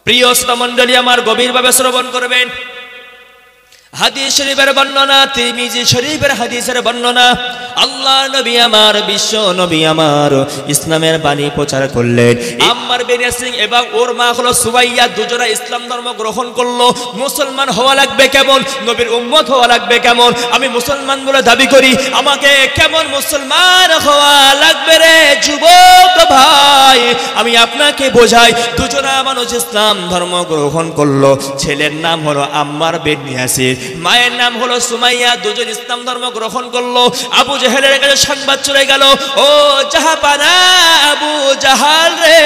প্রিয় শ্রোতা মণ্ডলী আমার, গভীরভাবে শ্রবণ করবেন। হাদিস শরীফের বর্ণনা, তিরমিজি শরীফের হাদিসের বর্ণনা। আল্লাহ নবী আমার, বিশ্ব নবী আমার ইসলামের বাণী প্রচার করলেন। আম্মার বিন ইয়াসির এবং ওর মা হলো সুমাইয়া, দুজনে ইসলাম ধর্ম গ্রহণ করলো। মুসলমান হওয়া লাগবে কেমন? নবীর উম্মত হওয়া লাগবে কেমন? আমি মুসলমান বলে দাবি করি, আমাকে কেমন মুসলমান হওয়া লাগবে রে যুবক ভাই? আমি আপনাকে বোঝাই। দুজনা মানুষ ইসলাম ধর্ম গ্রহণ করলো। ছেলের নাম হলো আম্মার বিন ইয়াসির, মায়ের নাম হলো সুমাইয়া। দুজন ইসলাম ধর্ম গ্রহণ করলো। আবু জাহেলের কাছে সংবাদ চলে গেল, ও জাহাপানা আবু জাহাল রে,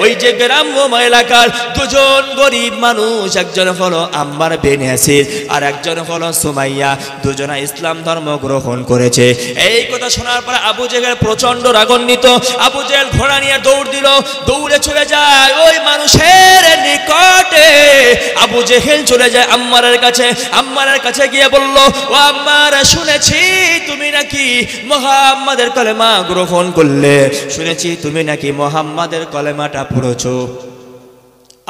ওই যে গ্রাম্য এলাকার দুজন গরিব মানুষ, একজন হলো আম্মার বিন ইয়াসির আর একজন হলো সুমাইয়া, দুজনা ইসলাম ধর্ম গ্রহণ করেছে। এই কথা শোনার পর আবু জাহেল প্রচন্ড রাগান্বিত। আবু জাহেল ঘোড়া নিয়ে দৌড় দিল, দৌড়ে চলে যায় ওই মানুষের নিকটে। আবু জাহেল চলে যায় আম্মারের কাছে। আম্মারের কাছে গিয়ে বলল, ও আম্মার, শুনেছি তুমি নাকি মুহাম্মাদের কলেমা গ্রহণ করলে, শুনেছি তুমি নাকি মুহাম্মাদের কলেমাটা পড়েছো।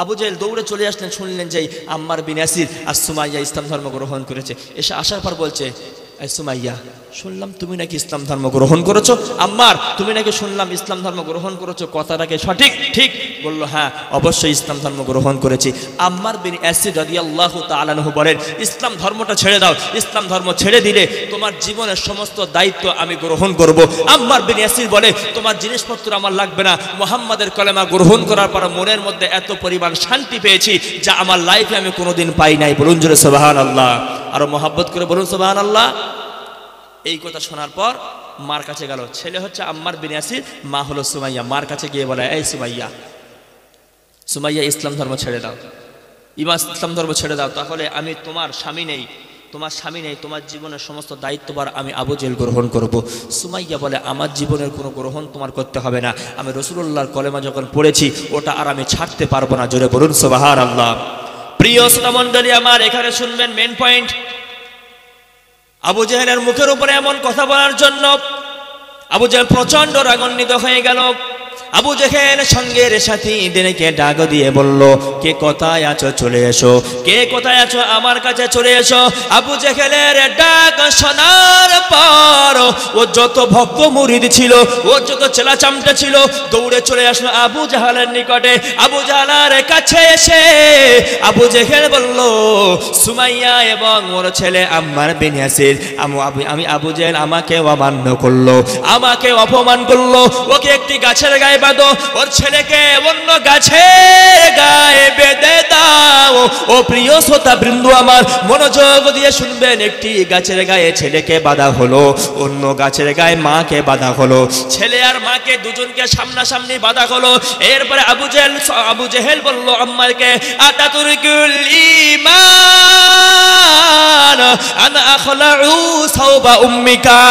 আবু জাহেল দৌড়ে চলে আসলেন, শুনলেন যে আম্মার বিন ইয়াসির আর সুমাইয়া ইসলাম ধর্ম গ্রহণ করেছে। এসে আসার পর বলছে, এই সুমাইয়া, শুনলাম তুমি নাকি ইসলাম ধর্ম গ্রহণ করেছো। আম্মার, তুমি নাকি শুনলাম ইসলাম ধর্ম গ্রহণ করেছো, কথাটাকে সঠিক? ঠিক। বলল, হ্যাঁ অবশ্যই ইসলাম ধর্ম গ্রহণ করেছি। আম্মার বিন ইয়াসির রাদিয়াল্লাহু তাআলা আনহু বলেন, ইসলাম ধর্মটা ছেড়ে দাও। ইসলাম ধর্ম ছেড়ে দিলে তোমার জীবনের সমস্ত দায়িত্ব আমি গ্রহণ করব। আম্মার বিন ইয়াসির বলে, তোমার জিনিসপত্র আমার লাগবে না। মুহাম্মাদের কলেমা গ্রহণ করার পর মনের মধ্যে এত পরিমাণ শান্তি পেয়েছি যা আমার লাইফে আমি কোনোদিন পাই নাই। বলুন জোরে সুবহানাল্লাহ, আরো মহব্বত করে বলুন সুবহানাল্লাহ। এই কথা শোনার পর মার কাছে গেল। ছেলে হচ্ছে আম্মার বিন ইয়াসির, মা হলো সুমাইয়া। মার কাছে গিয়ে বলে, এই সুমাইয়া, সুমাইয়া ইসলাম ধর্ম ছেড়ে দাও, ইসলাম ধর্ম ছেড়ে দাও, তাহলে আমি তোমার স্বামী নেই, তোমার স্বামী নেই, তোমার জীবনের সমস্ত দায়িত্বভার আমি আবু জাহেল গ্রহণ করব। সুমাইয়া বলে, আমার জীবনের কোনো গ্রহণ তোমার করতে হবে না। আমি রাসূলুল্লাহর কলেমা যখন পড়েছি ওটা আর আমি ছাড়তে পারবো না। জোরে বলুন সুবহানাল্লাহ। প্রিয় শ্রোতা মণ্ডলী আমার, এখানে শুনবেন মেন পয়েন্ট। আবু জাহেলের মুখের উপরে এমন কথা বলার জন্য আবু জাহেল প্রচন্ড রাগান্বিত হয়ে গেল। আবু জাহেল সঙ্গের সাথীদেরকে ডাক দিয়ে বলল, কে কোথায় আছো চলে এসো, কে কোথায় আছো আমার কাছে চলে এসো। আবু জাহেলের ডাক শোনার পর ও যত ভক্ত মুরিদ ছিল, ও যত চেলা চামটা ছিল, দৌড়ে চলে আসলো আবু জাহেলের নিকটে। আবু জাহেলের কাছে এসে আবু জাহেল বলল, সুমাইয়া এবং ওর ছেলে আম্মার বিন ইয়াসির, আমি আবু জাহেল আমাকে অমান্য করলো, আমাকে অপমান করলো। ওকে একটি গাছের গায়ে বাঁধো, ওর ছেলেকে অন্য গাছের গায়ে বেঁধে দাও। ও প্রিয় শ্রোতা বৃন্দ আমার, মনোযোগ দিয়ে শুনবেন। একটি গাছের গায়ে ছেলেকে বাঁধা হলো, অন্য গাছের গায়ে মাকে বাঁধা হলো। ছেলে আর মাকে দুজনকে সামনাসামনি বাঁধা হলো। এরপরে আবু জাহেল বলল আম্মারকে, আতাতুরকুল ঈমান আনা আখলাউ সাওবা উম্মিকা।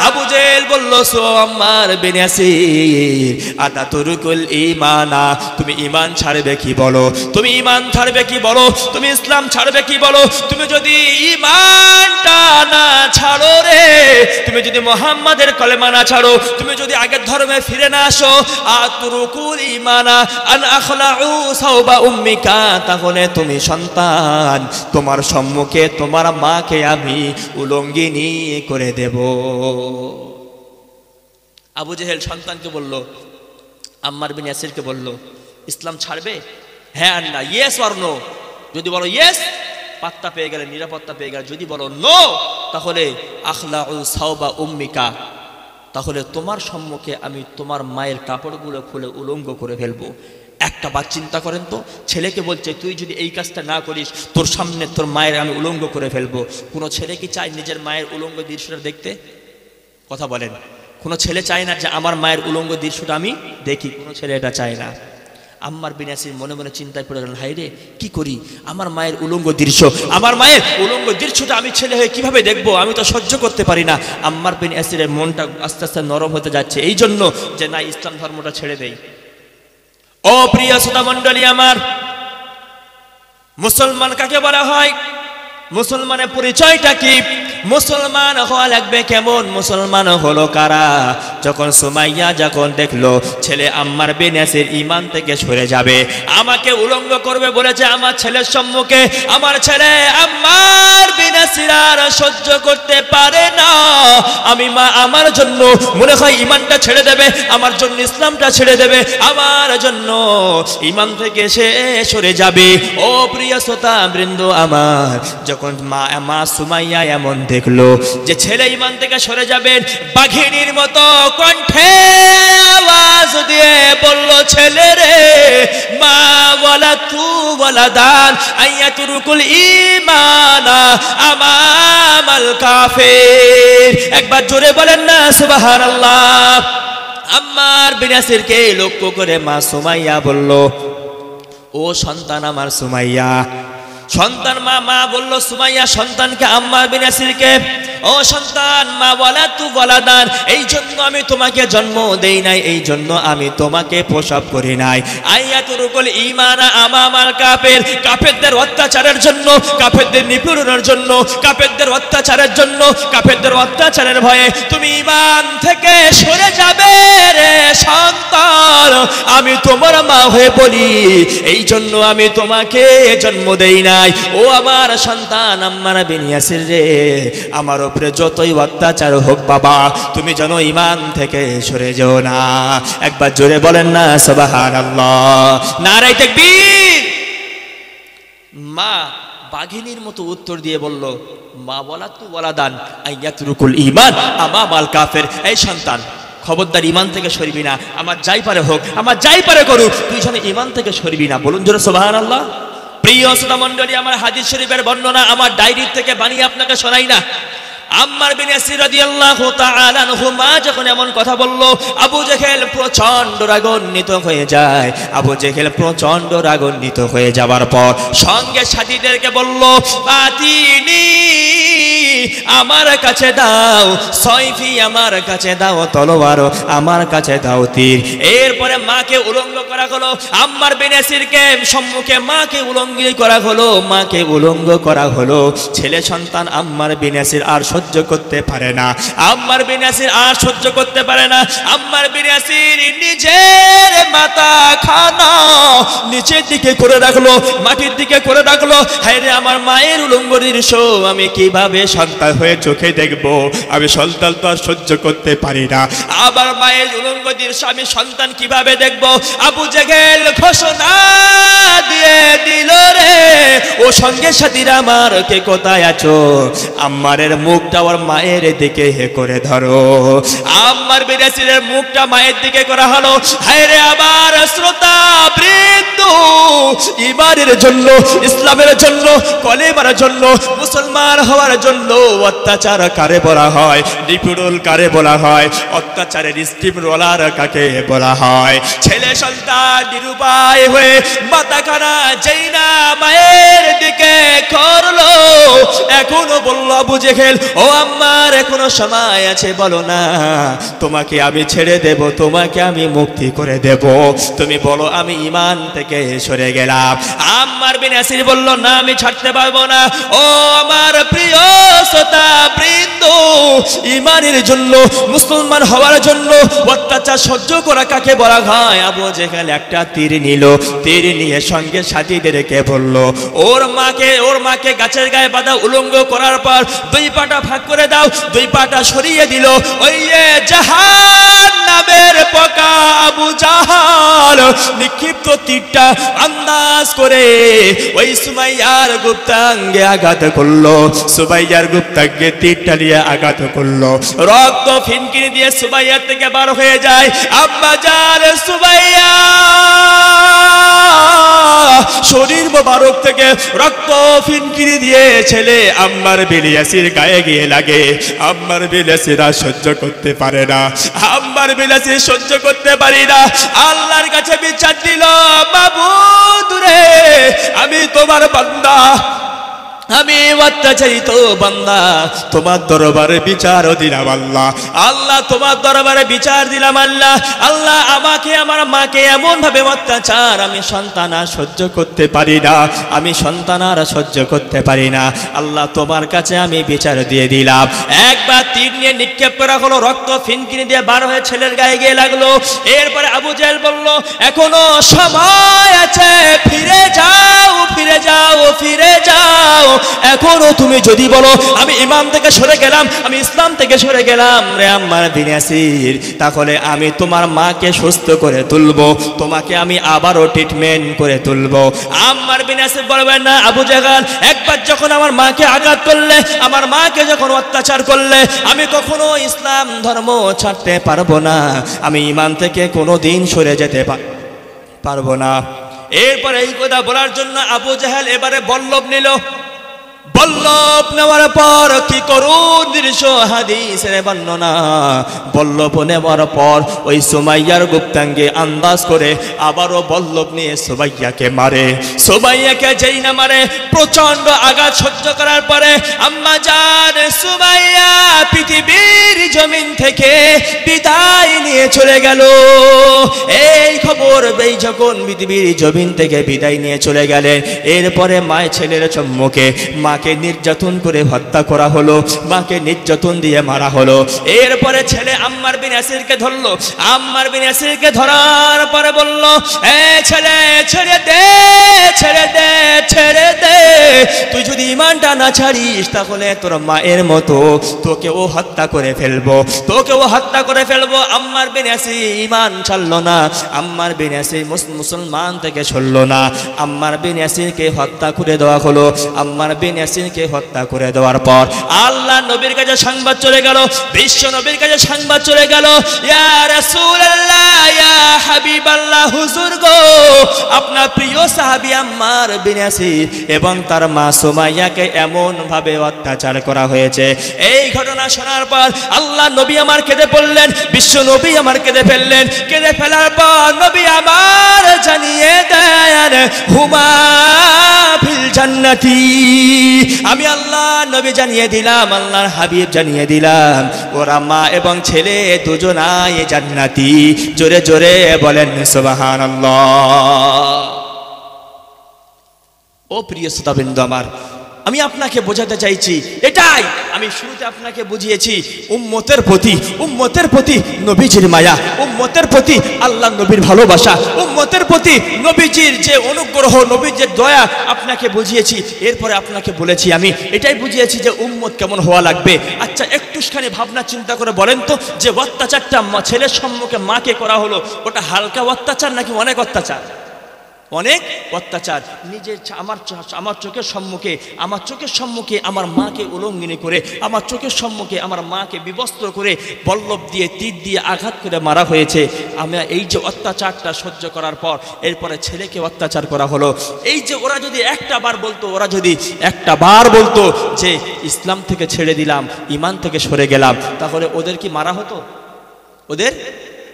আবু জাহেল বলল, সো আম্মার বিন ইয়াসির, আতাতুরকুল ঈমানা, তুমি ঈমান ছাড়বে কি বলো, তুমি ঈমান ছাড়বে কি বলো, তুমি ইসলাম ছাড়বে কি বলো। তুমি যদি ঈমানটা না ছাড়ো রে, তুমি যদি মুহাম্মাদের কলেমা না ছাড়ো, তুমি যদি আগের ধর্মে ফিরে না আসো, আতুরকুল ঈমানা আন আখলাউ সাওবা উম্মিকা, তাহলে তুমি সন্তান, তোমার সম্মুখে তোমার মাকে আমি উলঙ্গিনী করে দেব। আবু জাহেল সন্তানকে বলল, আম্মার বিন ইয়াসিরকে বলল, ইসলাম ছাড়বে? হ্যাঁ আর না, ইয়েস অর নো। যদি বলো ইয়েস, পাত্তা পেয়ে গেলে, নিরাপত্তা পেয়ে গেলে। যদি বলো নো, তাহলে আখলাউ সাওবা উম্মিকা, তাহলে তোমার সম্মুখে আমি তোমার মায়ের কাপড়গুলো খুলে উলঙ্গ করে ফেলবো। একটা বার চিন্তা করেন তো, ছেলেকে বলছে তুই যদি এই কাজটা না করিস তোর সামনে তোর মায়ের আমি উলঙ্গ করে ফেলবো। কোনো ছেলে কি চায় নিজের মায়ের উলঙ্গ দৃশ্যটা দেখতে? কথা বলেন, কোনো ছেলে চায় না যে আমার মায়ের উলঙ্গ দৃশ্যটা আমি দেখি? কোনো ছেলে এটা চায় না। আম্মার বিন ইয়াসির মনে মনে চিন্তায় পড়ে গেলেন, হায় রে, কি করি, আমার মায়ের উলঙ্গ দৃশ্য, আমার মায়ের উলঙ্গ দৃশ্যটা আমি ছেলে হয়ে কিভাবে দেখবো, আমি তো সহ্য করতে পারি না। আম্মার বিন ইয়াসিরের মনটা আস্তে আস্তে নরম হতে যাচ্ছে, এই জন্য যে না, ইসলাম ধর্মটা ছেড়ে দেই। ও প্রিয় শ্রোতা মণ্ডলী আমার, মুসলমান কাকে বলা হয়? মুসলমানের পরিচয়টা কি? মুসলমান হওয়া লাগবে কেমন? মুসলমান হলো কারা? যখন সুমাইয়া যখন দেখলো ছেলে আম্মার বিন ইয়াসির ঈমান থেকে সরে যাবে, আমাকে উলঙ্গ করবে বলেছে আমার ছেলের সম্মুখে, আমার ছেলে আম্মার বিন ইয়াসির আর সহ্য করতে পারে না। আমি মা আমার জন্য মনে হয় ঈমানটা ছেড়ে দেবে, আমার জন্য ইসলামটা ছেড়ে দেবে, আমার জন্য ঈমান থেকে সে সরে যাবে। ও প্রিয় শ্রোতা বৃন্দ আমার, যখন মা সুমাইয়া এমন দেখলো যে ছেলে ঈমান থেকে সরে যাবেন, বাঘিনীর মতো কণ্ঠে আওয়াজ দিয়ে বলল, ছেলে রে মা ওয়ালা তু ওয়ালা দান আইয়াতুরকুল ঈমানা আমামাল কাফির। একবার জোরে বলেন না সুবহানাল্লাহ। আম্মার বিন ইয়াসিরকে লক্ষ্য করে মা সুমাইয়া বলল, ও সন্তান আমার সুমাইয়া, সন্তান মা বলল সুমাইয়া সন্তানকে, আম্মার বিন ইয়াসিরকে, ও সন্তান মা ওয়ালা তু ওয়ালা দান, এই জন্য আমি তোমাকে জন্ম দেই নাই, এই জন্য আমি তোমাকে প্রসব করি নাই। আইয়াতুরকুল ঈমানা আমামাল কাফির, কাফেরদের অত্যাচারের জন্য, কাফেরদের নিপীড়নের জন্য, কাফেরদের অত্যাচারের জন্য, কাফেরদের অত্যাচারের ভয়ে তুমি ঈমান থেকে সরে যাবে রে সন্তান। আমি তোমার মা হয়ে বলি, এই জন্য আমি তোমাকে জন্ম দেই নাই। ও আমার সন্তান আম্মার বিন ইয়াসির রে, আমার উপরে যতই অত্যাচার হোক বাবা, তুমি যেন ঈমান থেকে সরে যাও না। একবার জোরে বলেন না সুবহানাল্লাহ, নারে তাকবীর। মা বাঘিনীর মতো উত্তর দিয়ে বলল, মা ওয়ালা তু ওয়ালা দান আইয়াতুরকুল ঈমান আমামাল কাফির। এই সন্তান খবরদার ঈমান থেকে সরবি না, আমার যাই পারে হোক, আমার যাই পারে করুক, তুই যেন ঈমান থেকে সরবি না। বলুন জোরে সুবহানাল্লাহ। প্রিয় শ্রোতা মণ্ডলী, আমার হাদিস শরীফের বর্ণনা আমার ডায়েরি থেকে বানিয়ে আপনাকে শোনাই না। আম্মার বিন ইয়াসির রাদিয়াল্লাহু তাআলা আনহু মা যখন এমন কথা বলল, আবু জেহেল প্রচন্ড রাগান্বিত হয়ে যায়। আবু জেহেল প্রচন্ড রাগান্বিত হয়ে যাওয়ার পর সঙ্গে সাথীদেরকে বলল, আতিনি, আমার কাছে দাও সয়ফি, আমার কাছে দাও তলোয়ার, আমার কাছে দাও তীর। এরপরে মাকে উলঙ্গ করা হলো, আম্মার বিন ইয়াসিরকে সম্মুখে মাকে উলঙ্গ করা হলো, মাকে উলঙ্গ করা হলো। ছেলে সন্তান আম্মার বিন ইয়াসির আর সহ্য করতে পারে না, আম্মার বিন ইয়াসির আর সহ্য করতে পারে না। আম্মার বিন ইয়াসির নিজের মাথা খানা নিচের দিকে করে রাখলো, মাটির দিকে করে রাখলো। হায় রে, আমার মায়ের উলঙ্গ দৃশ্য আমি কিভাবে সন্তান হয়ে চোখে দেখবো? আমি সন্তান তো আর সহ্য করতে পারি না, আবার মায়ের উলঙ্গ দৃশ্য আমি সন্তান কিভাবে দেখবো? আবু জেহেল ঘোষণা দিয়ে দিল, রে ও সঙ্গে সাথীরা আমার, কে কোথায় আছো? আম্মারের মুখটা ওর মায়ের দিকে হে করে ধরো। আম্মার বিন ইয়াসিরের মুখটা মায়ের দিকে করা হলো। হায় রে আমার শ্রোতা বৃন্দ, ঈমানের জন্য, ইসলামের জন্য, কলেমার জন্য, মুসলমান হওয়ার জন্য অত্যাচার কারে বলা হয়? নিপীড়ন কারে বলা হয়? অত্যাচারের স্টিম রোলার কাকে বলা হয়? ছেলে সন্তান নিরুপায় হয়ে মাথাখানা যেই না মায়ের দিকে করলো, এখনো বলল আবু জেহেল, ও আম্মার এখনো সময় আছে, বলো না, তোমাকে আমি ছেড়ে দেব, তোমাকে আমি মুক্তি করে দেব, তুমি বলো আমি ঈমান থেকে সরে গেলাম। আম্মার বিন ইয়াসির বলল, না আমি ছাড়তে পারবো না। ও আমার প্রিয় শ্রোতা বৃন্দ, ঈমানের জন্য, মুসলমান হওয়ার জন্য অত্যাচার সহ্য করা কাকে বলা হয়? আবু জেহেল একটা তীর নিল, তীর নিয়ে সঙ্গে সাথীদেরকে বলল, ওর মাকে গাছের গায়ে বাঁধা উলঙ্গ করার পর দুই পাটা ভাগ করে দাও। দুই পাটা সরিয়ে দিল। ওই জাহান্নামের পোকা আবু জাহাল নিক্ষিপ্ত তীরটা আন্দাজ করে ওই সুমাইয়ার গুপ্তাঙ্গে আঘাত করলো। সুমাইয়ার গুপ্তাঙ্গে তীরটা নিয়ে আঘাত করলো, রক্ত ফিনকিনি দিয়ে সুমাইয়ার থেকে বার হয়ে যায়। আব্বা জান সুমাইয়া শরীর মোবারক থেকে রক্ত ফিনকিনি দিয়ে ছেলে আম্মার বিন ইয়াসির গায়ে গিয়ে লাগে। আম্মার বিন ইয়াসির সহ্য করতে পারে না, আম্মার বিন ইয়াসির সহ্য করতে পারি না। আল্লাহর কাছে বিচার দিল, মাবুদ রে, আমি তোমার বান্দা, আমি অত্যাচারিত বান্দা তোমার দরবারে বিচার দিলাম আল্লাহ। আল্লাহ তোমার দরবারে বিচার দিলাম আল্লাহ। আল্লাহ আমাকে আমার মাকে এমন ভাবে অত্যাচার আমি সন্তান আর সহ্য করতে পারি না, আমি সন্তান আর সহ্য করতে পারি না। আল্লাহ তোমার কাছে আমি বিচার দিয়ে দিলাম। একবার তীর নিয়ে নিক্ষেপ করা হলো, রক্ত ফিনকিনি দিয়ে বার হয়ে ছেলের গায়ে গিয়ে লাগলো। এরপরে আবু জেহেল বলল এখনো সময় আছে, ফিরে যাও ফিরে যাও ফিরে যাও। এখনো তুমি যদি বলো আমি ইমাম থেকে সরে গেলাম, আমি ইসলাম থেকে সরে গেলাম রে আম্মার বিন ইয়াসির, তাহলে আমি তোমার মাকে সুস্থ করে তুলবো, তোমাকে আমি আবারও ট্রিটমেন্ট করে তুলবো। আম্মার বিন ইয়াসির বলবেন না আবু জেহেল, একবার যখন আমার মাকে আঘাত করলে, আমার মাকে যখন অত্যাচার করলে, আমি কখনো ইসলাম ধর্ম ছাড়তে পারবো না, আমি ইমান থেকে কোনোদিন সরে যেতে পারবো না। এরপরে এই কথা বলার জন্য আবু জেহেল এবারে বল্লভ নিল। বল্লভ নেওয়ার পর কি করুন দৃশ্য হাদিসের বর্ণনা। বল্লভ নেওয়ার পর ওই সুমাইয়ার গুপ্তাঙ্গে আন্দাজ করে আবারও বল্লভ নিয়ে সুমাইয়াকে মারে। সুমাইয়াকে যেই না মারে, প্রচন্ড আঘাত সহ্য করার পরে আম্মা জান সুমাইয়া পৃথিবীর জমিন থেকে বিদায় নিয়ে চলে গেল। এই খবর এই যখন পৃথিবীর জমিন থেকে বিদায় নিয়ে চলে গেলেন, এরপরে মায়ের ছেলের সম্মুখে মাকে নির্যাতন করে হত্যা করা হলো, মাকে নির্যাতন দিয়ে মারা হলো। এরপরে ছেলে আম্মার বিন ইয়াসিরকে ধরলো। আম্মার বিন ইয়াসিরকে ধরার পরে বলল এ ছেলে ছেড়ে দে ছেড়ে দে ছেড়ে দে, তুই যদি ইমানটা না ছাড়িস তাহলে তোর মায়ের মতো তোকেও হত্যা করে ফেলবো, তোকেও হত্যা করে ফেলবো। আম্মার বিন ইয়াসির ইমান ছাড়লো না, আম্মার বিন ইয়াসির মুসলমান থেকে সরলো না। আম্মার বিন ইয়াসিরকে হত্যা করে দেওয়া হলো। আম্মার বিন ইয়াসিরকে হত্যা করে দেওয়ার পর আল্লাহ নবীর কাছে সংবাদ চলে গেল, বিশ্ব নবীর কাছে সংবাদ চলে গেল, ইয়া রাসূলুল্লাহ ইয়া হাবিবাল্লাহ, হুজুর গো আপনার প্রিয় সাহাবী আম্মার বিন ইয়াসির এবং তার মা সুমাইয়াকে এমন ভাবে অত্যাচার করা হয়েছে। এই ঘটনা শোনার পর আল্লাহ নবী আমার কেঁদে পড়লেন, বিশ্ব নবী আমার কেঁদে ফেললেন। কেঁদে ফেলার পর নবী আমার জানিয়ে দেন হুমা ফিল জান্নাতি, আমি আল্লাহ নবী জানিয়ে দিলাম, আল্লাহর হাবিব জানিয়ে দিলাম, ওরা মা এবং ছেলে দুজনাই জান্নাতি। জোরে জোরে বলেন সুবহানাল্লাহ। ও প্রিয় শ্রোতাবৃন্দ আমার, আমি আপনাকে বোঝাতে চাইছি এটাই আমি শুরুতে আপনাকে বুঝিয়েছি, উম্মতের প্রতি নবীজির মায়া, উম্মতের প্রতি আল্লাহ নবীর ভালোবাসা, উম্মতের প্রতি নবীজির যে অনুগ্রহ, নবীজির দয়া আপনাকে বুঝিয়েছি। এরপরে আপনাকে বলেছি, আমি এটাই বুঝিয়েছি যে উম্মত কেমন হওয়া লাগবে। আচ্ছা একটুখানি ভাবনা চিন্তা করে বলেন তো, যে অত্যাচারটা ছেলের সম্মুখে মাকে করা হলো, ওটা হালকা অত্যাচার নাকি অনেক অত্যাচার? অনেক অত্যাচার। নিজের আমার চোখের সম্মুখে আমার মাকে উলঙ্ঘিনী করে, আমার চোখের সম্মুখে আমার মাকে বিবস্ত্র করে বল্লভ দিয়ে তীর দিয়ে আঘাত করে মারা হয়েছে। আমরা এই যে অত্যাচারটা সহ্য করার পর এরপরে ছেলেকে অত্যাচার করা হলো। এই যে ওরা যদি একটা বার বলতো যে ইসলাম থেকে ছেড়ে দিলাম, ইমান থেকে সরে গেলাম, তাহলে ওদের কি মারা হতো? ওদের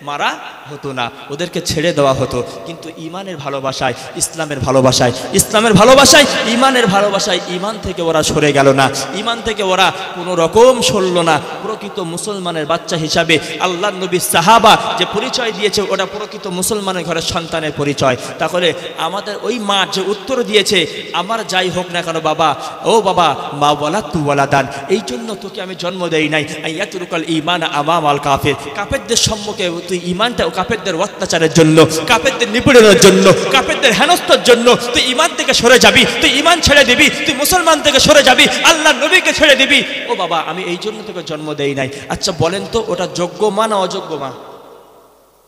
মারা হতো না, ওদেরকে ছেড়ে দেওয়া হতো। কিন্তু ইমানের ভালোবাসায়, ইসলামের ভালোবাসায়, ইমানের ভালোবাসায় ইমান থেকে ওরা সরে গেল না, ইমান থেকে ওরা কোনো রকম সরল না। প্রকৃত মুসলমানের বাচ্চা হিসাবে আল্লাহ নবী সাহাবা যে পরিচয় দিয়েছে, ওটা প্রকৃত মুসলমানের ঘরের সন্তানের পরিচয়। তাহলে আমাদের ওই মা যে উত্তর দিয়েছে, আমার যাই হোক না কেন বাবা, ও বাবা, মা ওয়ালা তু ওয়ালা দান, এই জন্য তোকে আমি জন্ম দেই নাই আইয়াতুরুকাল ঈমান আমাম আল কাফির, কাফেরদের সম্মুখে তুই ইমানটা, কাফেরদের অত্যাচারের জন্য, কাফেরদের নিপীড়নের জন্য, কাফেরদের হেনস্থার জন্য তুই ইমান থেকে সরে যাবি, তুই ইমান ছেড়ে দিবি, তুই মুসলমান থেকে সরে যাবি, আল্লাহ নবীকে ছেড়ে দিবি। ও বাবা, আমি এই জন্য তোকে জন্ম দেই নাই। আচ্ছা বলেন তো, ওটা যোগ্য মা না অযোগ্য মা?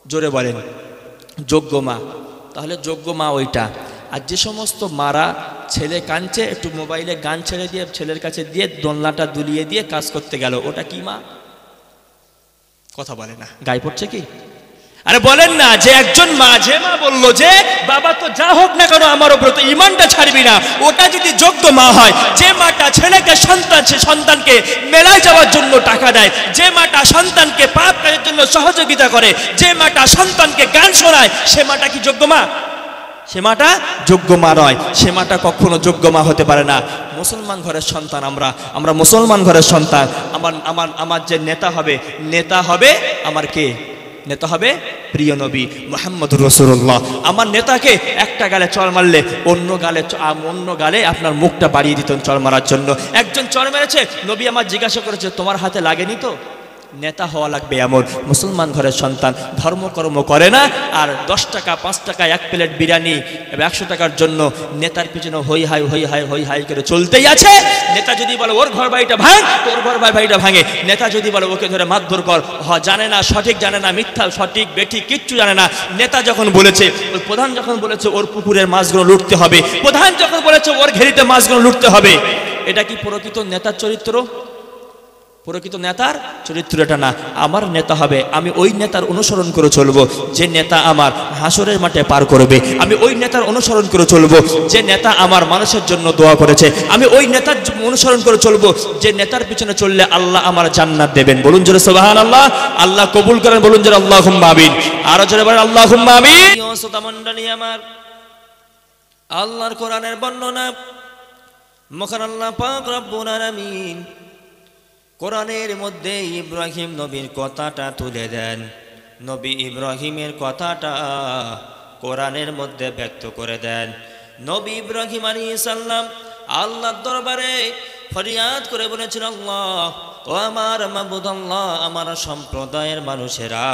জোরে বলেন, যোগ্য মা। তাহলে যোগ্য মা ওইটা। আর যে সমস্ত মারা ছেলে কাঁদছে, একটু মোবাইলে গান ছেড়ে দিয়ে ছেলের কাছে দিয়ে দোলনাটা দুলিয়ে দিয়ে কাজ করতে গেল, ওটা কি মা? কথা বলে না, গায়ে পড়ছে কি? আরে বলেন না, যে একজন মা, যে মা বললো যে বাবা তো যা হোক না কেন আমার উপরে তো ইমানটা ছাড়বি না, ওটা যদি যোগ্য মা হয়, যে মাটা ছেলেকে সন্তানকে মেলায় যাওয়ার জন্য টাকা দেয়, যে মাটা সন্তানকে পাপ কাজের জন্য সহযোগিতা করে, যে মাটা সন্তানকে গান শোনায়, সে মাটা কি যোগ্য মা? সে মাটা যোগ্য মা নয়, সে মাটা কখনো যোগ্য মা হতে পারে না। মুসলমান ঘরের সন্তান আমরা মুসলমান ঘরের সন্তান। আমার যে নেতা হবে আমার কে? নেতা হবে প্রিয় নবী মুহাম্মদুর রাসূলুল্লাহ। আমার নেতাকে একটা গালে চড় মারলে অন্য গালে আপনার মুখটা বাড়িয়ে দিতেন চড় মারার জন্য। একজন চড় মেরেছে, নবী আমার জিজ্ঞাসা করেছে তোমার হাতে লাগেনি তো? নেতা হওয়া লাগবে এমন মুসলমান ঘরের সন্তান, ধর্মকর্ম করে না, আর 10 টাকা 5 টাকা 1 প্লেট বিরিয়ানি 100 টাকার জন্য নেতার পিছনে হই হাই করে চলতেই আছে। নেতা যদি বলে ওর ঘর বাড়িটা ভাঙ, তোর ঘর বাড়িটা ভাঙে। নেতা যদি বলে ওকে ধরে মারধর কর, জানে না, সঠিক জানে না, মিথ্যা সঠিক বেঠিক কিচ্ছু জানে না। নেতা যখন বলেছে, ওই প্রধান যখন বলেছে ওর পুকুরের মাছগুলো লুটতে হবে, প্রধান যখন বলেছে ওর ঘেরিতে মাছগুলো লুটতে হবে, এটা কি প্রকৃত নেতার চরিত্র? প্রকৃত নেতার চরিত্র এটা না। আমার নেতা হবে, আমি ওই নেতার অনুসরণ করে চলবো যে নেতা আমার হাসরের মাঠে পার করবে। আমি ওই নেতার অনুসরণ করে চলবো যে নেতা আমার মানুষের জন্য দোয়া করেছে। আমি ওই নেতার অনুসরণ করে চলবো যে নেতার পিছনে চললে আল্লাহ আমার জান্নাত দেবেন। বলুন জোরে সুবহানাল্লাহ। আল্লাহ কবুল করেন, বলুন জোরে আল্লাহুম্মা আমিন। আরো জোরে বলেন আল্লাহুম্মা আমিন। শ্রোতা মণ্ডলী আমার, আল্লাহর কোরআনের বর্ণনা মহান আল্লাহ পাক রব্বুল আলামিন কোরআনের মধ্যে ইব্রাহিম নবীর কথাটা তুলে দেন। নবী ইব্রাহিমের কথাটা কোরআনের মধ্যে ব্যক্ত করে দেন। নবী ইব্রাহিম আলাইহিস সালাম আল্লাহর দরবারে ফরিয়াদ করে বলেছেন, আল্লাহ ও আমার মাবুদ আল্লাহ, আমার সম্প্রদায়ের মানুষেরা,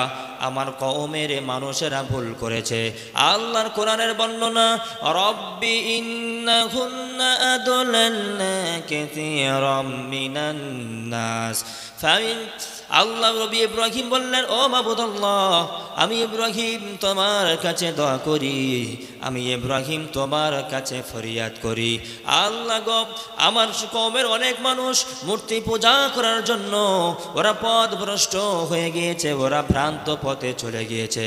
আমার কওমের মানুষেরা ভুল করেছে। আল্লাহর কোরআনের বর্ণনা, রব্বি ইন্নাহুন্না আদলাল্না কাসীরাম মিনান নাস। আল্লাহ নবী ইব্রাহিম বললেন, ও মাবুদ আল্লাহ, আমি ইব্রাহিম তোমার কাছে দোয়া করি, আমি ইব্রাহিম তোমার কাছে ফরিয়াদ করি। আল্লাহ গো, আমার কওমের অনেক মানুষ মূর্তি পূজা করার জন্য ওরা পথভ্রষ্ট হয়ে গিয়েছে, ওরা ভ্রান্ত পথে চলে গিয়েছে।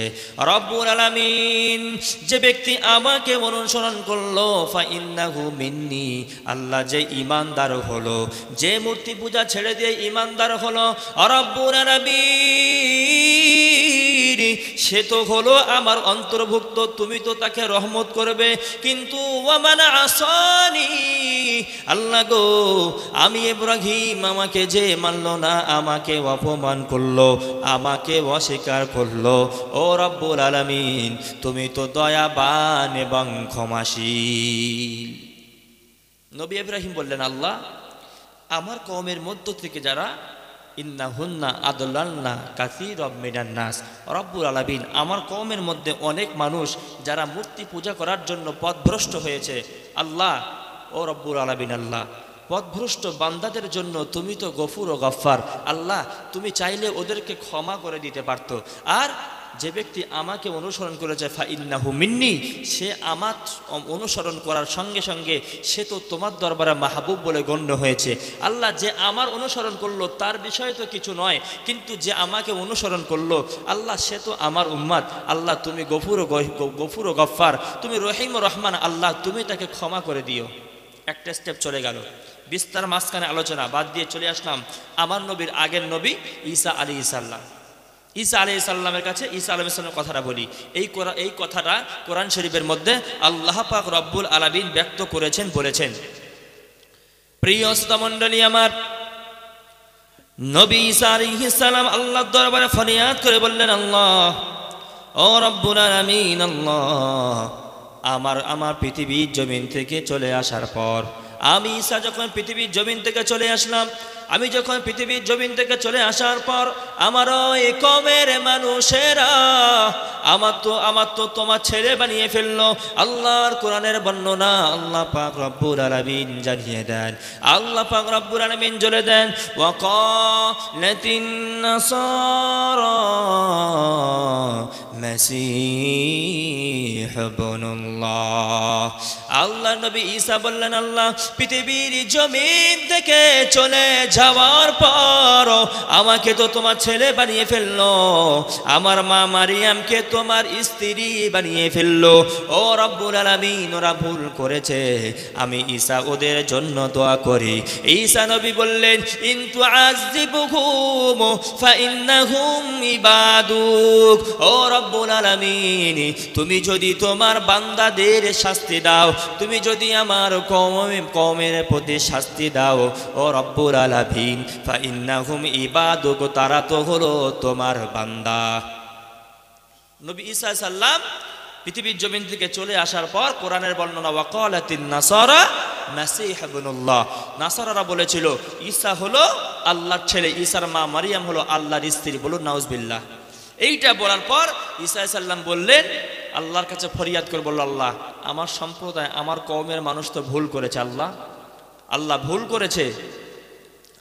রব্বুল আলামিন, যে ব্যক্তি আমাকে অনুসরণ করলো ফাইন্নাহু মিন্নি, আল্লাহ যে ঈমানদার হলো, যে মূর্তি পূজা ছেড়ে দিয়ে ঈমানদার হলো, রব্বুল আলামিন, সে তো হলো আমার অন্তর্ভুক্ত, তুমি তো তাকে রহমত করবে। কিন্তু ওয়ামান আসানি, আল্লাহ গো, আমি ইব্রাহিম, আমাকে যে মানলো না, আমাকে অপমান করলো, আমাকে অস্বীকার করলো, ও রব্বুল আলামিন, তুমি তো দয়াবান এবং ক্ষমাশীল। নবী ইব্রাহিম বললেন, আল্লাহ, আমার কওমের মধ্য থেকে যারা ইন্নাহুন্না আদলাল্না কাসীরাম মিনান নাস, রব্বুল আলামিন, আমার কওমের মধ্যে অনেক মানুষ যারা মূর্তি পূজা করার জন্য পথভ্রষ্ট হয়েছে। আল্লাহ, ও রব্বুল আলামিন, আল্লাহ, পথভ্রষ্ট বান্দাদের জন্য তুমি তো গফুর ও গফফার। আল্লাহ, তুমি চাইলে ওদেরকে ক্ষমা করে দিতে পারতো। আর যে ব্যক্তি আমাকে অনুসরণ করেছে ফাইন্নাহু মিন্নি, সে আমার অনুসরণ করার সঙ্গে সঙ্গে সে তো তোমার দরবারে মাহবুব বলে গণ্য হয়েছে। আল্লাহ, যে আমার অনুসরণ করলো তার বিষয় তো কিছু নয়, কিন্তু যে আমাকে অনুসরণ করলো, আল্লাহ, সে তো আমার উম্মাত। আল্লাহ, তুমি গফুর ও গফফার, তুমি রহিম ও রহমান, আল্লাহ, তুমি তাকে ক্ষমা করে দিও। একটা স্টেপ চলে গেল, বিস্তার মাঝখানে আলোচনা বাদ দিয়ে চলে আসলাম আমার নবীর আগের নবী ঈসা আলাইহিস সালাম। ঈসা আলাইহিস সালামের কাছে ঈসা আলাইহিস সালামের কথাটা বলি। এই কথাটা কোরআন শরীফের মধ্যে আল্লাহ পাক রব্বুল আলামিন ব্যক্ত করেছেন, বলেছেন। প্রিয় শ্রোতা মণ্ডলী আমার, নবী ঈসা আলাইহিস সালাম আল্লাহর দরবারে ফরিয়াদ করে বললেন, আল্লাহ, ও রব্বুল আলামিন, আল্লাহ, আমার পৃথিবীর জমিন থেকে চলে আসার পর, আমি ঈসা যখন পৃথিবীর জমিন থেকে চলে আসলাম, আমি যখন পৃথিবীর জমিন থেকে চলে আসার পর আমার এই কওমের মানুষেরা আমার তো তোমার ছেলে বানিয়ে ফেললো। আল্লাহর কোরআনের বর্ণনা আল্লাহ পাক রব্বুল আলামিন জানিয়ে দেন। আল্লাহ পাক রব্বুল আলামিন বলে দেন, ওয়াকালাতিন নাসারা মাসীহ ইবনুল্লাহ। আল্লাহ নবী ঈসা বললেন, আল্লাহ, পৃথিবীর জমিন থেকে চলে যাওয়ার পর আমাকে তো তোমার ছেলে বানিয়ে ফেললো, আমার মা মারিয়ামকে তোমার স্ত্রী বানিয়ে ফেললো। ও রব্বুল আলামিন, ওরা ভুল করেছে, আমি ঈসা ওদের জন্য দোয়া করি। ঈসা নবী বললেন, ইন তুআযিবুহুম ফাইন্নাহুম ইবাদুক। ও রব্বুল আলামিন, তুমি যদি তোমার বান্দাদের শাস্তি দাও, তুমি যদি আমার কওমের প্রতি শাস্তি দাও, ও রব্বুল আলামিন, ফাইন্নাহুম ইবাদুক, তারা তো হলো তোমার বান্দা। নবী ঈসা সাল্লাম পৃথিবীর জমিন থেকে চলে আসার পর কোরআনের বর্ণনা, ওয়াকালাতিন নাসারা মাসীহ ইবনুল্লাহ, নাসারারা বলেছিল ঈসা হলো আল্লাহর ছেলে, ঈসার মা মারিয়াম হলো আল্লাহর স্ত্রী। বলুন নাউজুবিল্লাহ। এইটা বলার পর ঈসা সাল্লাম বললেন, আল্লাহর কাছে ফরিয়াদ করে বলল, আল্লাহ আমার সম্প্রদায়, আমার কওমের মানুষ তো ভুল করেছে, আল্লাহ ভুল করেছে,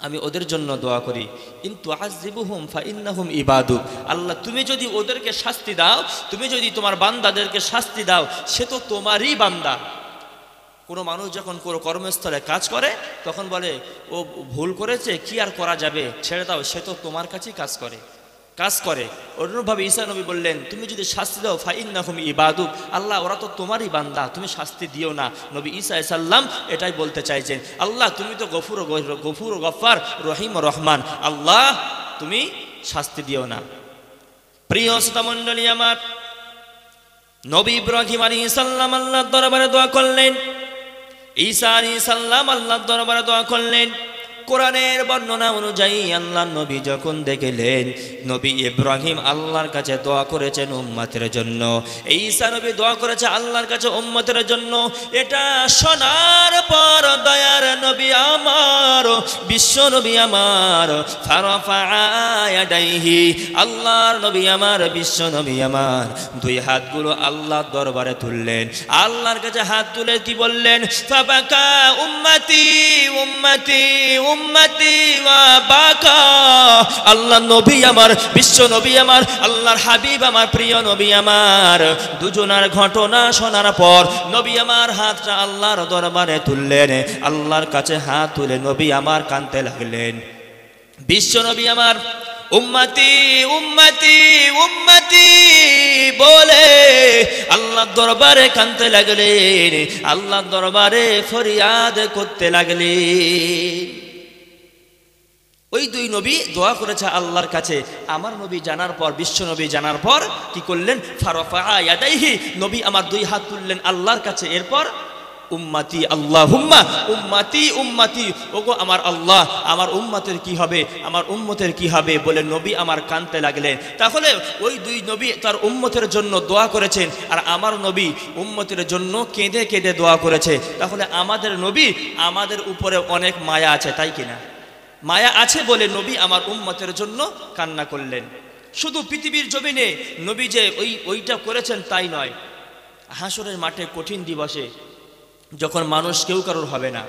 আমি ওদের জন্য দোয়া করি। কিন্তু আযিবুহুম ফাইন্নাহুম ইবাদুক, আল্লাহ তুমি যদি ওদেরকে শাস্তি দাও, তুমি যদি তোমার বান্দাদেরকে শাস্তি দাও, সে তো তোমারই বান্দা। কোনো মানুষ যখন কোনো কর্মস্থলে কাজ করে তখন বলে ও ভুল করেছে, কি আর করা যাবে, ছেড়ে দাও, সে তো তোমার কাছেই কাজ করে। অনুরূপভাবে ঈসা নবী বললেন, তুমি যদি শাস্তি দাও, ফাইন্নাহুম ইবাদুক, আল্লাহ ওরা তো তোমারই বান্দা, তুমি শাস্তি দিও না। নবী ঈসা সাল্লাম এটাই বলতে চাইছেন, আল্লাহ তুমি তো গফুর গফফার, রহিম রহমান, আল্লাহ তুমি শাস্তি দিও না। প্রিয় শ্রোতা মণ্ডলী আমার, নবী ইব্রাহিম আলাইহিস সালাম আল্লাহর দরবারে দোয়া করলেন, ঈসা আলাইহিস সালাম আল্লাহর দরবারে দোয়া করলেন। কোরআনের বর্ণনা অনুযায়ী আল্লাহর নবী যখন দেখলেন নবী ইব্রাহিম আল্লাহর কাছে দোয়া করেছেন উম্মতের জন্য, ঈসা নবী দোয়া করেছে আল্লাহর কাছে উম্মতের জন্য, এটা শোনার পর দয়ার নবী আমার, বিশ্ব নবী আমার, ফারাফা ইয়াদাইহি, আল্লাহর নবী আমার, বিশ্ব নবী আমার দুই হাতগুলো আল্লাহর দরবারে তুললেন, আল্লাহর কাছে হাত তুলে কি বললেন, ফাবাকা উম্মতি উম্মতি উম্মতি ওয়া বাকা। আল্লাহ নবী আমার, বিশ্ব নবী আমার, আল্লাহর হাবিব আমার, প্রিয় নবী আমার, দুজনার ঘটনা শোনার পর নবী আমার হাতটা আল্লাহর দরবারে তুললেন, আল্লাহর কাছে হাত তুলে নবী আমার কাঁদতে লাগলেন। বিশ্ব নবী আমার উম্মতি উম্মতি উম্মতি বলে আল্লাহর দরবারে কাঁদতে লাগলেন, আল্লাহর দরবারে ফরিয়াদ করতে লাগলেন। ওই দুই নবী দোয়া করেছে আল্লাহর কাছে। আমার নবী জানার পর, বিশ্ব নবী জানার পর কি করলেন, ফারাফা ইয়াদাইহি, নবী আমার দুই হাত তুললেন আল্লাহর কাছে। এরপর উম্মতি আল্লাহুম্মা উম্মতি উম্মতি, ওগো আমার আল্লাহ, আমার উম্মতের কি হবে, আমার উম্মতের কি হবে বলে নবী আমার কাঁদতে লাগলেন। তাহলে ওই দুই নবী তার উম্মতের জন্য দোয়া করেছেন, আর আমার নবী উম্মতের জন্য কেঁদে কেঁদে দোয়া করেছে। তাহলে আমাদের নবী, আমাদের উপরে অনেক মায়া আছে, তাই কিনা? মায়া আছে বলে নবী আমার উম্মতের জন্য কান্না করলেন। শুধু পৃথিবীর জমিনে নবী যে ওইটা করেছেন তাই নয়, হাসরের মাঠে কঠিন দিবসে যখন মানুষ কেউ কারোর হবে না,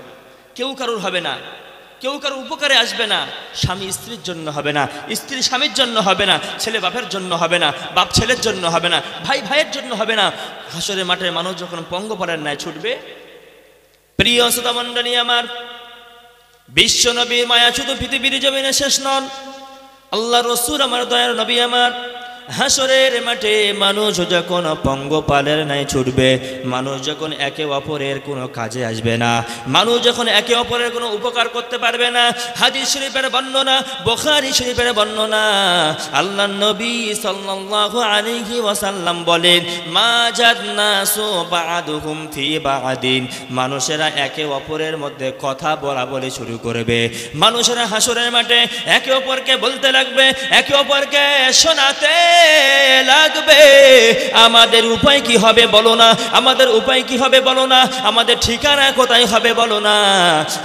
কেউ কারোর উপকারে আসবে না, স্বামী স্ত্রীর জন্য হবে না, স্ত্রী স্বামীর জন্য হবে না, ছেলে বাপের জন্য হবে না, বাপ ছেলের জন্য হবে না, ভাই ভাইয়ের জন্য হবে না, হাসরের মাঠে মানুষ যখন পঙ্গপালের ন্যায় ছুটবে। প্রিয় শ্রোতা মণ্ডলী আমার, বিশ্ব নবীর মায়া শুধু পৃথিবীর জমিনে শেষ নন, আল্লাহ রসুল আমার, দয়ার নবী আমার, হাসরের মাঠে মানুষ যখন পঙ্গপালের ন্যায় ছুটবে, মানুষ যখন একে অপরের কোনো কাজে আসবে না, মানুষ যখন একে অপরের কোনো উপকার করতে পারবে না, হাদিস শরীফের বর্ণনা, বুখারী শরীফের বর্ণনা, আল্লাহর নবী সাল্লাল্লাহু আলাইহি ওয়াসাল্লাম বলেন, মা জান্নাসু বা'দুহুম ফি বা'দিন, মানুষেরা একে অপরের মধ্যে কথা বলা শুরু করবে, মানুষেরা হাসরের মাঠে একে অপরকে বলতে লাগবে, একে অপরকে শোনাতে লাগবে, আমাদের উপায় কি হবে বলো না, আমাদের উপায় কি হবে বলো না, আমাদের ঠিকানা কোথায় হবে বলো না,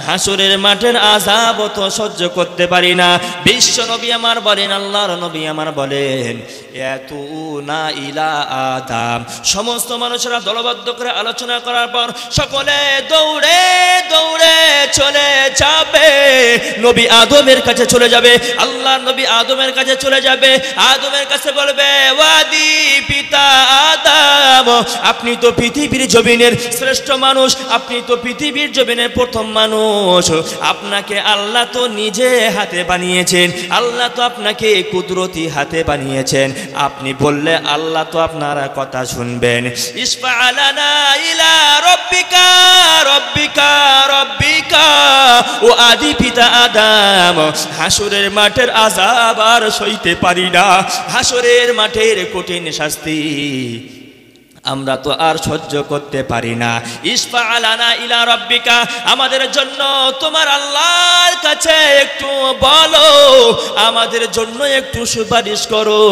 হাসরের মাঠের আযাব তো সহ্য করতে পারি না। বিশ্ব নবী আমার বলেন, আল্লাহর নবী আমার বলেন, ইয়াতুনা ইলা আদম। সমস্ত মানুষেরা দলবদ্ধ করে আলোচনা করার পর সকলে দৌড়ে দৌড়ে চলে যাবে, নবী আদমের কাছে চলে যাবে। আল্লাহ নবী আদমের কাছে চলে যাবে, আদমের কাছে বলবে, ওয়াদি পিতা আদম, আপনি তো পৃথিবীর জমিনের শ্রেষ্ঠ মানুষ, আপনি তো পৃথিবীর জমিনের প্রথম মানুষ, আপনাকে আল্লাহ তো নিজে হাতে বানিয়েছেন, আল্লাহ তো আপনাকে কুদরতি হাতে বানিয়েছেন, আপনি বললে আল্লাহ তো আপনার কথা শুনবেন। ইসফা আলানা ইলা রব্বিকা রব্বিকা রব্বিকা, ও আদি পিতা আদম, হাসরের মাঠের আযাব আর সইতে পারি না, হাসরের মাঠের কঠিন শাস্তি আমরা তো আর সহ্য করতে পারি না। ইসফা আলানা ইলা রব্বিকা, আমাদের জন্য তোমার আল্লাহর কাছে একটু বলো, আমাদের জন্য একটু সুপারিশ করো,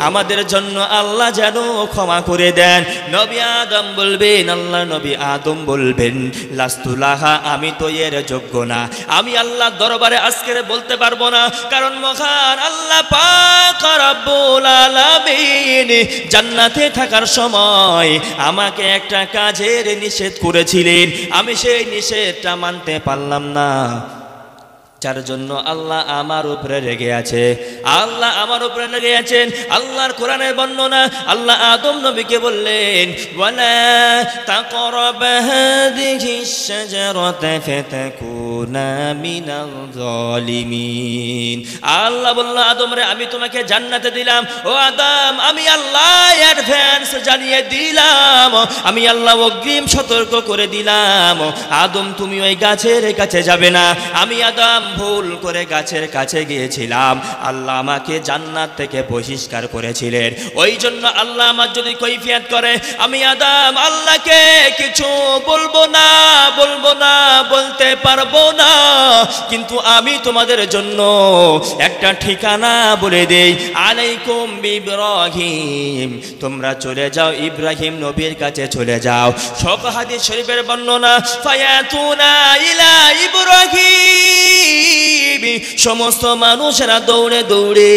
আমাদের জন্য আল্লাহ যেন ক্ষমা করে দেন। নবী আদম বলবেন, আল্লাহ নবী আদম বলবেন, লাস্তুলাহা, আমি তো এর যোগ্য না, আমি আল্লাহর দরবারে আজকে বলতে পারবো না, কারণ মহান আল্লাহ পাক রব্বুল আলামিন জান্নাতে থাকার সময় আমাকে একটা কাজের নিষেধ করেছিলেন, আমি সেই নিষেধটা মানতে পারলাম না, যার জন্য আল্লাহ আমার উপরে রেগে আছে, আল্লাহ আমার উপরে রেগে আছেন। আল্লাহর কোরআনের বর্ণনা, আল্লাহ আদম নবীকে বললেন, ওয়ালা তাকরাব হাযিহিশ শাজারাতা ফাতাকুনা মিনাল যালিমিন। আল্লাহ বলল, আদম রে, আমি তোমাকে জান্নাতে দিলাম, ও আদম, আমি আল্লাহ অ্যাডভান্স জানিয়ে দিলাম, আমি আল্লাহ অগ্রিম সতর্ক করে দিলাম, আদম তুমি ওই গাছের কাছে যাবে না। আমি আদম ভুল করে গাছের কাছে গিয়েছিলাম, আল্লাহ আমাকে জান্নাত থেকে বহিষ্কার করেছিলেন, ওই জন্য আল্লাহ আমার যদি কৈফিয়ত করে, আমি আদম আল্লাহকে কিছু বলবো না, বলবো না, বলতে পারবো না, কিন্তু আমি তোমাদের জন্য একটা ঠিকানা বলে দেই, আলাইকুম বিইব্রাহিম, তোমরা চলে যাও ইব্রাহিম নবীর কাছে চলে যাও। সব হাদিস শরীফের বর্ণনা, ফায়াতুনা ইলা ইব্রাহিম, সমস্ত মানুষেরা দৌড়ে দৌড়ে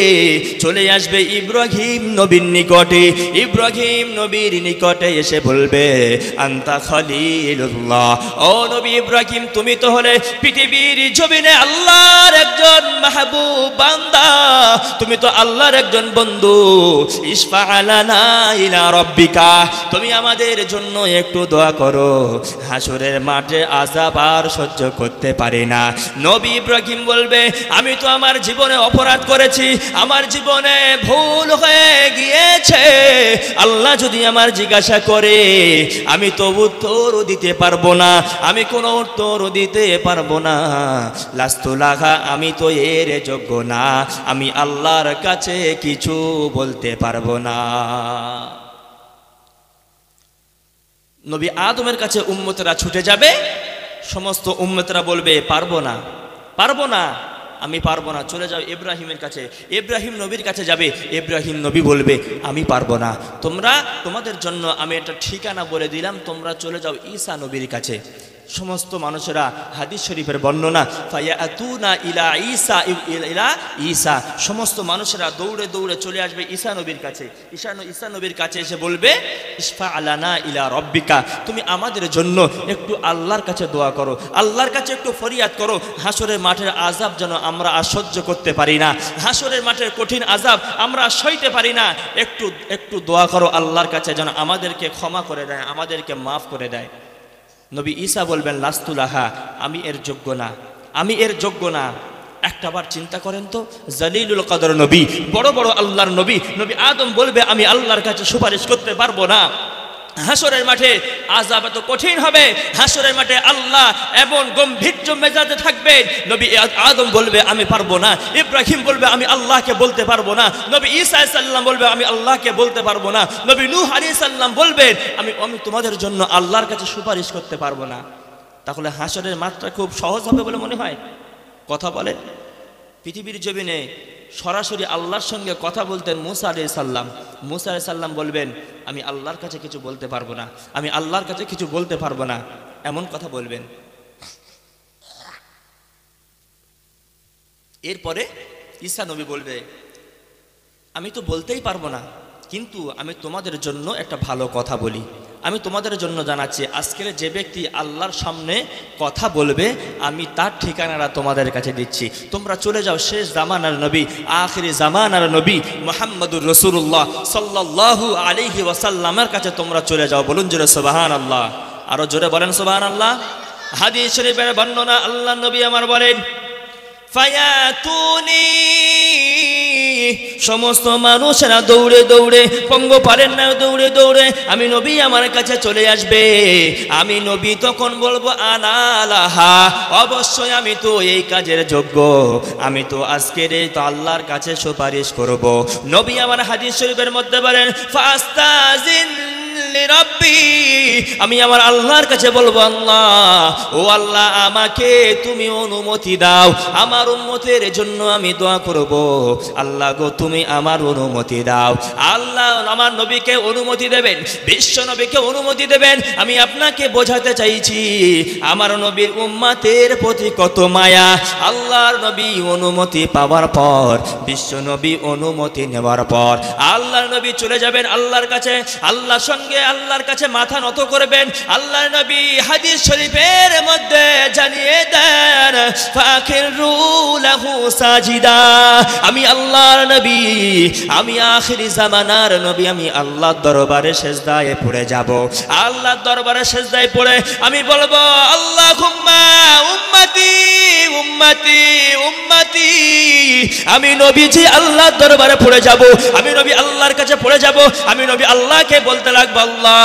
চলে আসবে ইব্রাহিম নবীর নিকটে। ইব্রাহিম নবীর নিকটে এসে বলবে, আনতা খলিলুল্লাহ, ও নবী ইব্রাহিম, তুমি তো হলে পৃথিবীর জমিনে আল্লাহর একজন মাহবুব বান্দা, তুমি তো আল্লাহর একজন বন্ধু, ইসফা আলানা ইলা রব্বিকা, তুমি আমাদের জন্য একটু দোয়া করো, হাসরের মাঠে আযাব আর সহ্য করতে পারি না। নবী ইব্রাহিম বলবে, আমি তো আমার জীবনে অপরাধ করেছি, আমার জীবনে ভুল হয়ে গিয়েছে, আল্লাহ যদি আমার জিজ্ঞাসা করে, আমি তো উত্তর দিতে পারবো না, আমি কোনো উত্তর দিতে পারবো না, লাস্তুলাহা, আমি তো এর যোগ্য না, আমি আল্লাহর কাছে কিছু বলতে পারবো না। নবী আদমের কাছে উম্মতেরা ছুটে যাবে, সমস্ত উম্মতেরা বলবে, পারবো না, পারবো না, আমি পারবো না, চলে যাও ইব্রাহিমের কাছে। ইব্রাহিম নবীর কাছে যাবে, ইব্রাহিম নবী বলবে, আমি পারবো না, তোমরা, তোমাদের জন্য আমি একটা ঠিকানা বলে দিলাম, তোমরা চলে যাও ঈসা নবীর কাছে। সমস্ত মানুষেরা, হাদিস শরীফের বর্ণনা, ফায়াতুনা ইলা ঈসা ইলা ঈসা, সমস্ত মানুষেরা দৌড়ে দৌড়ে চলে আসবে ঈসা নবীর কাছে। ঈসা নবীর কাছে এসে বলবে, ইসফা আলানা ইলা রব্বিকা, তুমি আমাদের জন্য একটু আল্লাহর কাছে দোয়া করো, আল্লাহর কাছে একটু ফরিয়াদ করো, হাসরের মাঠের আযাব যেন আমরা আর সহ্য করতে পারি না, হাসরের মাঠের কঠিন আযাব আমরা সইতে পারি না, একটু একটু দোয়া করো আল্লাহর কাছে যেন আমাদেরকে ক্ষমা করে দেয়, আমাদেরকে মাফ করে দেয়। নবী ঈসা বলবেন, লাস্তুলাহা, আমি এর যোগ্য না, আমি এর যোগ্য না। একটাবার চিন্তা করেন তো, জলিলুল কদর নবী, বড় বড় আল্লাহর নবী, নবী আদম বলবে, আমি আল্লাহর কাছে সুপারিশ করতে পারবো না, হাসরের মাঠে আযাব এত কঠিন হবে, হাসরের মাঠে আল্লাহ এমন গম্ভীর মেজাজে থাকবে, নবী আদম বলবে, আমি পারবো না, ইব্রাহিম বলবে, আমি আল্লাহকে বলতে পারবো না, নবী ঈসা আলাইহিস সালাম বলবে, আমি আল্লাহকে বলতে পারবো না, নবী নূহ আলাইহিস সালাম বলবেন, আমি তোমাদের জন্য আল্লাহর কাছে সুপারিশ করতে পারবো না। তাহলে হাসরের মাঠটা খুব সহজ হবে বলে মনে হয়? কথা বলেন। পৃথিবীর জমিনে সরাসরি আল্লাহর সঙ্গে কথা বলতেন মুসা আলাইহিস সালাম। মুসা আলাইহিস সালাম বলবেন, আমি আল্লাহর কাছে কিছু বলতে পারবো না, আমি আল্লাহর কাছে কিছু বলতে পারবো না, এমন কথা বলবেন। এরপরে ঈসা নবী বলবে, আমি তো বলতেই পারবো না, কিন্তু আমি তোমাদের জন্য একটা ভালো কথা বলি। আমি তোমাদের জন্য জানাচ্ছি, আজকের যে ব্যক্তি আল্লাহর সামনে কথা বলবে, আমি তার ঠিকানাটা তোমাদের কাছে দিচ্ছি। তোমরা চলে যাও শেষ জামানার নবী, আখিরি জামানার নবী মুহাম্মদুর রাসূলুল্লাহ সাল্লাল্লাহু আলাইহি ওয়াসাল্লামের কাছে তোমরা চলে যাও। বলুন জোরে সুবহানাল্লাহ, আরো জোরে বলেন সুবহানাল্লাহ। হাদিস শরীফের বর্ণনা, আল্লাহ নবী আমার বলেন, ফায়াতুনি, সমস্ত মানুষেরা দৌড়ে দৌড়ে, পঙ্গপালের না দৌড়ে দৌড়ে আমি নবী আমার কাছে চলে আসবে। আমি নবী তখন বলবো আনা লাহা, অবশ্যই আমি তো এই কাজের যোগ্য, আমি তো আজকের এই তো আল্লাহর কাছে সুপারিশ করব। নবী আমার হাদিস শরীফের মধ্যে বলেন, ফাস্তাজিন লিরাব্বি, আমি আমার আল্লাহর কাছে বলবো, আল্লাহ, ও আল্লাহ, আমাকে তুমি অনুমতি দাও, আমার উম্মতের জন্য আমি দোয়া করব। আল্লাহ গো, তুমি আমার অনুমতি দাও। আল্লাহ আমার নবীকে অনুমতি দেবেন, বিশ্ব নবীকে অনুমতি দেবেন। আমি আপনাকে বোঝাতে চাইছি আমার নবীর উম্মতের প্রতি কত মায়া। আল্লাহর নবী অনুমতি পাওয়ার পর, বিশ্ব নবী অনুমতি নেওয়ার পর আল্লাহর নবী চলে যাবেন আল্লাহর কাছে। আল্লাহর সঙ্গে আল্লাহর কাছে মাথা নত করবেন। আল্লাহর নবী হাদিস শরীফের মধ্যে জানিয়ে দেন, ফাখিরু লাহু সাজিদা, আমি আল্লাহর নবী, আমি আখিরি জামানার নবী, আমি আল্লাহর দরবারে সিজদায় পড়ে যাব। আল্লাহর দরবারে সিজদায় পড়ে আমি বলবো, আল্লাহুম্মা উম্মতি উম্মতি উম্মতি, আমি নবীজি আল্লাহর দরবারে পড়ে যাব, আমি নবী আল্লাহর কাছে পড়ে যাব। আমি নবী আল্লাহকে বলতে লাগবো, আল্লাহ,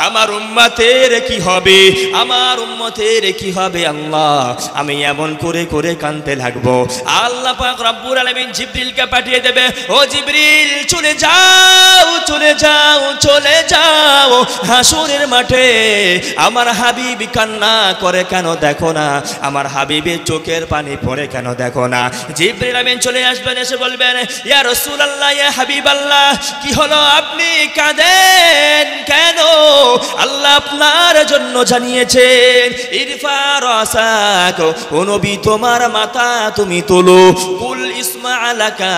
আমার উম্মতের কি হবে, আমার উম্মতের কি হবে আল্লাহ। আমি এমন করে করে কাঁদতে লাগবো। আল্লাহ পাক রব্বুল আলামিন জিবরিলকে পাঠিয়ে দেবে, ও জিবরিল, চলে যাও চলে যাও চলে যাও হাসরের মাঠে। আমার হাবিব কান্না করে কেন দেখো না, আমার হাবিবের চোখের পানি পড়ে কেন দেখো না। জিবরিল আমিন চলে আসবেন, এসে বলবেন, ইয়া রাসূলুল্লাহ, ইয়া হাবিবাল্লাহ, কি হলো, আপনি কাঁদেন কেন? আল্লাহ আপনার জন্য জানিয়েছেন, ইরফা রাসাক, ও নবী, তোমার মাথা তুমি তোলো, কুল ইসমা আলাকা,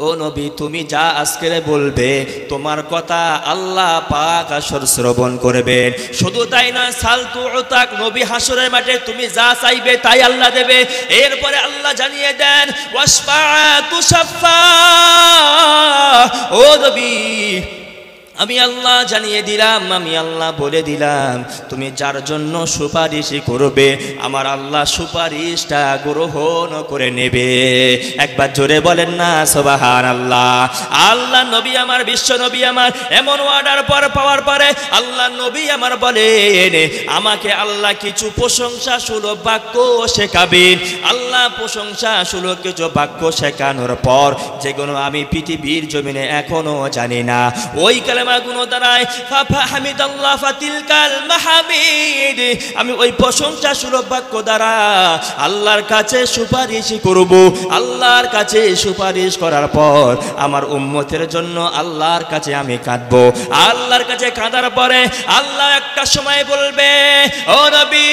ও নবী, তুমি যা আজকে বলবে তোমার কথা আল্লাহ পাক আসর শ্রবণ করবেন। শুধু তাই নয়, সালতু উতাক, নবী হাসরের মাঠে তুমি যা চাইবে তাই আল্লাহ দেবে। এরপরে আল্লাহ জানিয়ে দেন, ওয়াসফা তুশাফা, ও নবী, আমি আল্লাহ জানিয়ে দিলাম, আমি আল্লাহ বলে দিলাম, তুমি যার জন্য সুপারিশ করবে আমার আল্লাহ সুপারিশটা গ্রহণ করে নেবে। একবার জোরে বলেন না সুবহানাল্লাহ। আল্লাহ নবী আমার, বিশ্ব নবী আমার এমন অর্ডার পর পাওয়ার পরে আল্লাহ নবী আমার বলেন, আমাকে আল্লাহ কিছু প্রশংসা সুলভ বাক্য শেখাবেন। আল্লাহ প্রশংসা সুলভ কিছু বাক্য শেখানোর পর, যেগুলো আমি পৃথিবীর জমিনে এখনো জানি না, ওই কালেমাগুলো দ্বারায় ফাহামিদাল্লাহ ফাতিলকাল মাহমিদ, আমি ওই প্রশংসা সুলভ বাক্য দ্বারা আল্লাহর কাছে সুপারিশ করব। আল্লাহর কাছে সুপারিশ করার পর আমার উম্মতের জন্য আল্লাহর কাছে আমি কাঁদবো। আল্লাহর কাছে কাঁদার পরে আল্লাহ একটা সময় বলবে, ও নবী,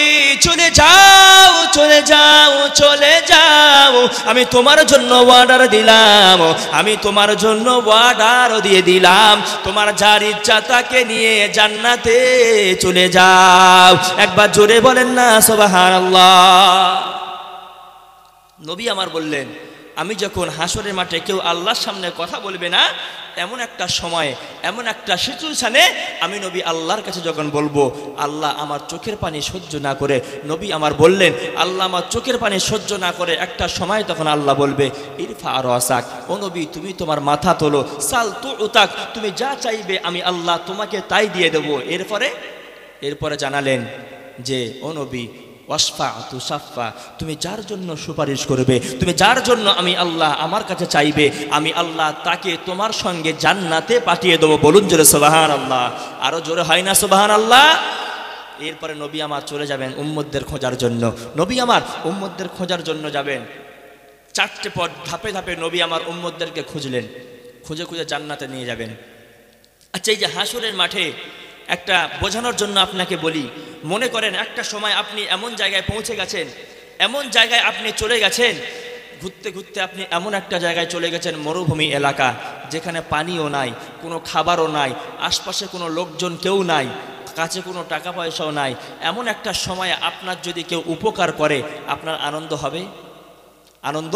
চলে যাও চলে যাও চলে যাও, আমি তোমার জন্য অর্ডার দিলাম, আমি তোমার জন্য অর্ডার দিয়ে দিলাম, তোমার যার ইচ্ছা তাকে নিয়ে জান্নাতে চলে যাও। একবার জোরে বলেন না সুবহানাল্লাহ। নবী আমার বললেন, আমি যখন হাসরের মাঠে কেউ আল্লাহর সামনে কথা বলবে না, এমন একটা সময়, এমন একটা সিচুয়েশনে আমি নবী আল্লাহর কাছে যখন বলবো, আল্লাহ আমার চোখের পানি সহ্য না করে, নবী আমার বললেন, আল্লাহ আমার চোখের পানি সহ্য না করে একটা সময় তখন আল্লাহ বলবে, ইরফা রাসাক, ও নবী, তুমি তোমার মাথা তোলো, সাল তুতাক, তুমি যা চাইবে আমি আল্লাহ তোমাকে তাই দিয়ে দেবো। এরপরে জানালেন যে, ও নবী, ওয়াসফা তুসাফা, তুমি যার জন্য সুপারিশ করবে, তুমি যার জন্য আমি আল্লাহ আমার কাছে চাইবে, আমি আল্লাহ তাকে তোমার সঙ্গে জান্নাতে পাঠিয়ে দেবো। বলুন জোরে সুবহানাল্লাহ, আরো জোরে হয় না সুবহানাল্লাহ। এরপরে নবী আমার চলে যাবেন উম্মতদের খোঁজার জন্য। নবী আমার উম্মতদের খোঁজার জন্য যাবেন। 4টে পথ ধাপে ধাপে নবী আমার উম্মতদেরকে খুঁজলেন, খুঁজে খুঁজে জান্নাতে নিয়ে যাবেন। আচ্ছা, এই যে হাসরের মাঠে একটা বোঝানোর জন্য আপনাকে বলি, মনে করেন একটা সময় আপনি এমন জায়গায় পৌঁছে গেছেন, এমন জায়গায় আপনি চলে গেছেন, ঘুরতে ঘুরতে আপনি এমন একটা জায়গায় চলে গেছেন, মরুভূমি এলাকা, যেখানে পানিও নাই, কোনো খাবারও নাই, আশপাশে কোনো লোকজন কেউ নাই, কাছে কোনো টাকা পয়সাও নাই। এমন একটা সময় আপনার যদি কেউ উপকার করে, আপনার আনন্দ হবে? আনন্দ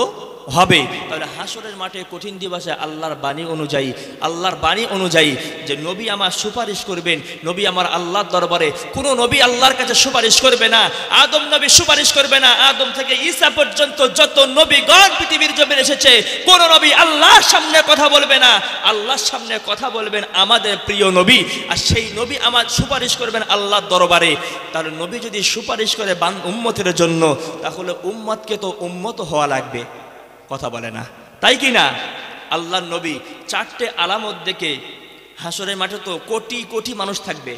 হবে। তাহলে হাসরের মাঠে কঠিন দিবসে আল্লাহর বাণী অনুযায়ী যে নবী আমার সুপারিশ করবেন, নবী আমার আল্লাহর দরবারে, কোনো নবী আল্লাহর কাছে সুপারিশ করবে না। আদম নবী সুপারিশ করবে না। আদম থেকে ঈসা পর্যন্ত যত নবীগণ পৃথিবীর জমিনে এসেছে, কোন নবী আল্লাহর সামনে কথা বলবে না। আল্লাহর সামনে কথা বলবেন আমাদের প্রিয় নবী, আর সেই নবী আমার সুপারিশ করবেন আল্লাহর দরবারে। তাহলে নবী যদি সুপারিশ করে উম্মতের জন্য, তাহলে উম্মতকে তো উম্মত হওয়া লাগবে। কথা বলে না, তাই কি না? আল্লাহর নবী 4টে আলামত দেখে, হাসরের মাঠে তো কোটি কোটি মানুষ থাকবে,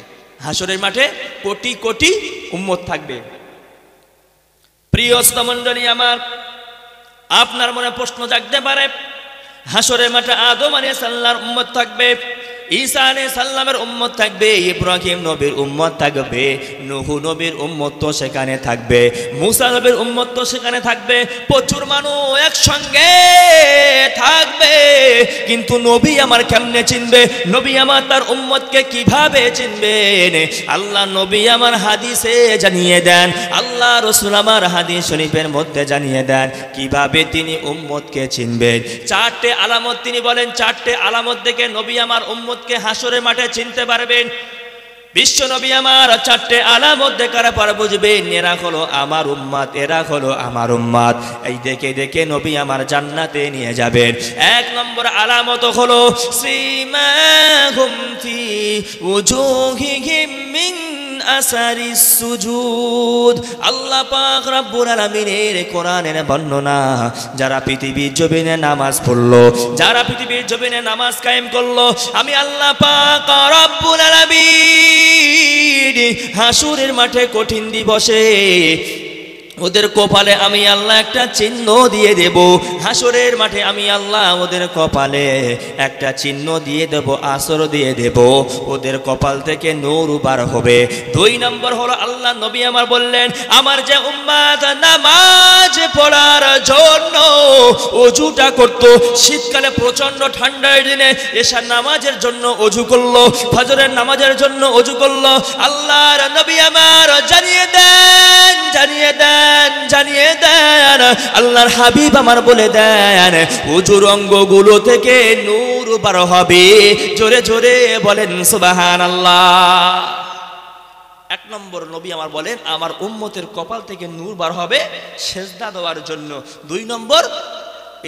হাসরের মাঠে কোটি কোটি উম্মত থাকবে। প্রিয় শ্রোতামণ্ডলী আমার, আপনার মনে প্রশ্ন জাগতে পারে, হাসরের মাঠে আদম আলাইহিস সালামের উম্মত থাকবে, ঈসা আলাইহিস সালামের উম্মত থাকবে, ইব্রাহিম নবীর উম্মত থাকবে, নূহ নবীর উম্মত তো সেখানে থাকবে, মুসা নবীর উম্মত তো সেখানে থাকবে, প্রচুর মানুষ একসঙ্গে থাকবে। কিন্তু নবী আমার কেমনে চিনবে? নবী আমার তার উম্মতকে কিভাবে চিনবেন? আল্লাহ নবী আমার হাদিসে জানিয়ে দেন, আল্লাহ রাসূল আমার হাদিস শরীফের মধ্যে জানিয়ে দেন কিভাবে তিনি উম্মতকে চিনবেন। 4টে আলামত তিনি বলেন, 4টে আলামত দেখে নবী আমার উম্মতকে হাসরের মাঠে চিনতে পারবেন। বিশ্ব নবী আমার 4টে আলামত দেখার পর বুঝবেন এরা হলো আমার উম্মত, এরা হলো আমার উম্মত। এই দেখে দেখে নবী আমার জান্নাতে নিয়ে যাবেন। 1 নম্বর আলামত হলো সিমাহুম ফি উজুহিহিম মিন আসারিস সুজুদ। আল্লাহ পাক রব্বুল আলামিনের কোরআনের বর্ণনা, যারা পৃথিবীর জমিনে নামাজ পড়লো, যারা পৃথিবীর জমিনে নামাজ কায়েম করলো, আমি আল্লাহ পাক রব্বুল আলামিন হাসরের মাঠে কঠিন দিবসে ওদের কপালে আমি আল্লাহ একটা চিহ্ন দিয়ে দেব। হাসরের মাঠে আমি আল্লাহ ওদের কপালে একটা চিহ্ন দিয়ে দেব, আসর দিয়ে দেব, ওদের কপাল থেকে নূর বার হবে। 2 নম্বর হলো আল্লাহ নবী আমার বললেন, আমার যে উম্মত নামাজ পড়ার জন্য ওযুটা করত, শীতকালে প্রচন্ড ঠান্ডার দিনে এশার নামাজের জন্য ওযু করলো, ফজরের নামাজের জন্য ওযু করলো, আল্লাহর নবী আমার জানিয়ে দেন, জানিয়ে দেন, জানিয়ে দেন, আল্লাহর হাবিব আমার বলে দেন, ওযুর অঙ্গগুলো থেকে নূর বার হবে। জোরে জোরে বলেন সুবহানাল্লাহ। 1 নম্বর নবী আমার বলেন আমার উম্মতের কপাল থেকে নূর বার হবে সেজদা দেওয়ার জন্য। 2 নম্বর,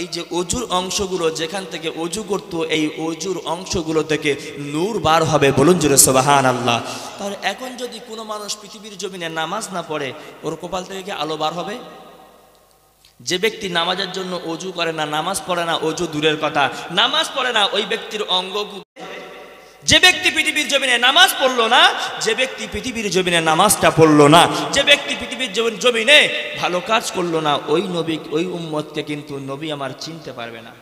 এই যে ওযুর অংশগুলো যেখান থেকে ওযু করতো, এই ওযুর অংশগুলো থেকে নূর বার হবে। বলুন জোরে সুবহানাল্লাহ। তাহলে এখন যদি কোনো মানুষ পৃথিবীর জমিনে নামাজ না পড়ে, ওর কপাল থেকে কি আলো বার হবে? যে ব্যক্তি নামাজের জন্য ওযু করে না, নামাজ পড়ে না, ওযু দূরের কথা, নামাজ পড়ে না, ওই ব্যক্তির অঙ্গ, যে ব্যক্তি পৃথিবীর জমিনে নামাজ পড়লো না, যে ব্যক্তি পৃথিবীর জমিনে নামাজটা পড়লো না, যে ব্যক্তি পৃথিবীর জমিনে ভালো কাজ করলো না, ওই নবী, ওই উম্মতকে কিন্তু নবী আমার চিনতে পারবে না।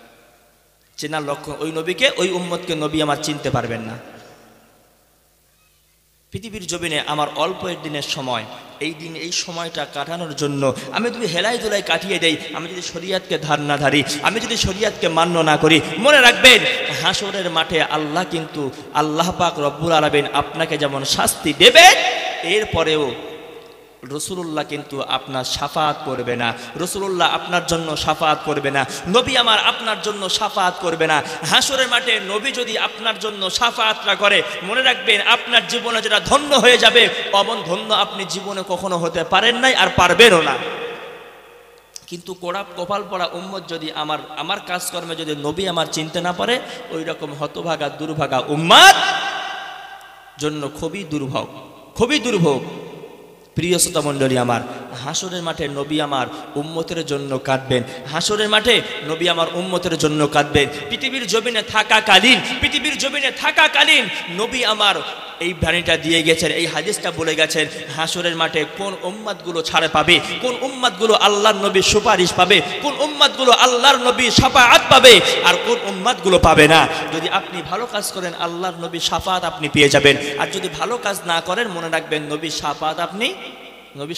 চেনার লক্ষণ, ওই নবীকে, ওই উম্মতকে নবী আমার চিনতে পারবেন না। পৃথিবীর জমিনে আমার অল্প দিনের সময়, এই দিন এই সময়টা কাটানোর জন্য আমি যদি হেলাই দোলাই কাটিয়ে দেই, আমি যদি শরীয়তকে ধার না ধারি, আমি যদি শরীয়তকে মান্য না করি, মনে রাখবেন হাসরের মাঠে আল্লাহ কিন্তু, আল্লাহ পাক রব্বুল আলামিন আপনাকে যেমন শাস্তি দেবেন, এরপরেও রাসূলুল্লাহ কিন্তু আপনার শাফাআত করবে না, রাসূলুল্লাহ আপনার জন্য শাফাআত করবে না, নবী আমার আপনার জন্য শাফাআত করবে না। হাসরের মাঠে নবী যদি আপনার জন্য শাফাআতটা করে, মনে রাখবেন আপনার জীবনে যেটা ধন্য হয়ে যাবে, অমন ধন্য আপনি জীবনে কখনো হতে পারেন নাই, আর পারবেনও না। কিন্তু কপাল পড়া উম্মত যদি আমার কাজকর্মে যদি নবী আমার চিনতে না পারে, ওই রকম হতভাগা দুর্ভাগা উম্মত জন্য খুবই দুর্ভোগ, খুবই দুর্ভোগ। প্রিয় শ্রোতা মণ্ডলী আমার, হাসরের মাঠে নবী আমার উম্মতের জন্য কাঁদবেন, হাসরের মাঠে নবী আমার উম্মতের জন্য কাঁদবেন। পৃথিবীর জমিনে থাকাকালীন নবী আমার এই বাণীটা দিয়ে গেছেন, এই হাদিসটা বলে গেছেন, হাসরের মাঠে কোন উম্মতগুলো ছাড় পাবে, কোন উম্মতগুলো আল্লাহর নবীর সুপারিশ পাবে, কোন উম্মতগুলো আল্লাহর নবীর শাফাআত পাবে, আর কোন উম্মতগুলো পাবে না। যদি আপনি ভালো কাজ করেন, আল্লাহর নবীর শাফাআত আপনি পেয়ে যাবেন, আর যদি ভালো কাজ না করেন, মনে রাখবেন নবীর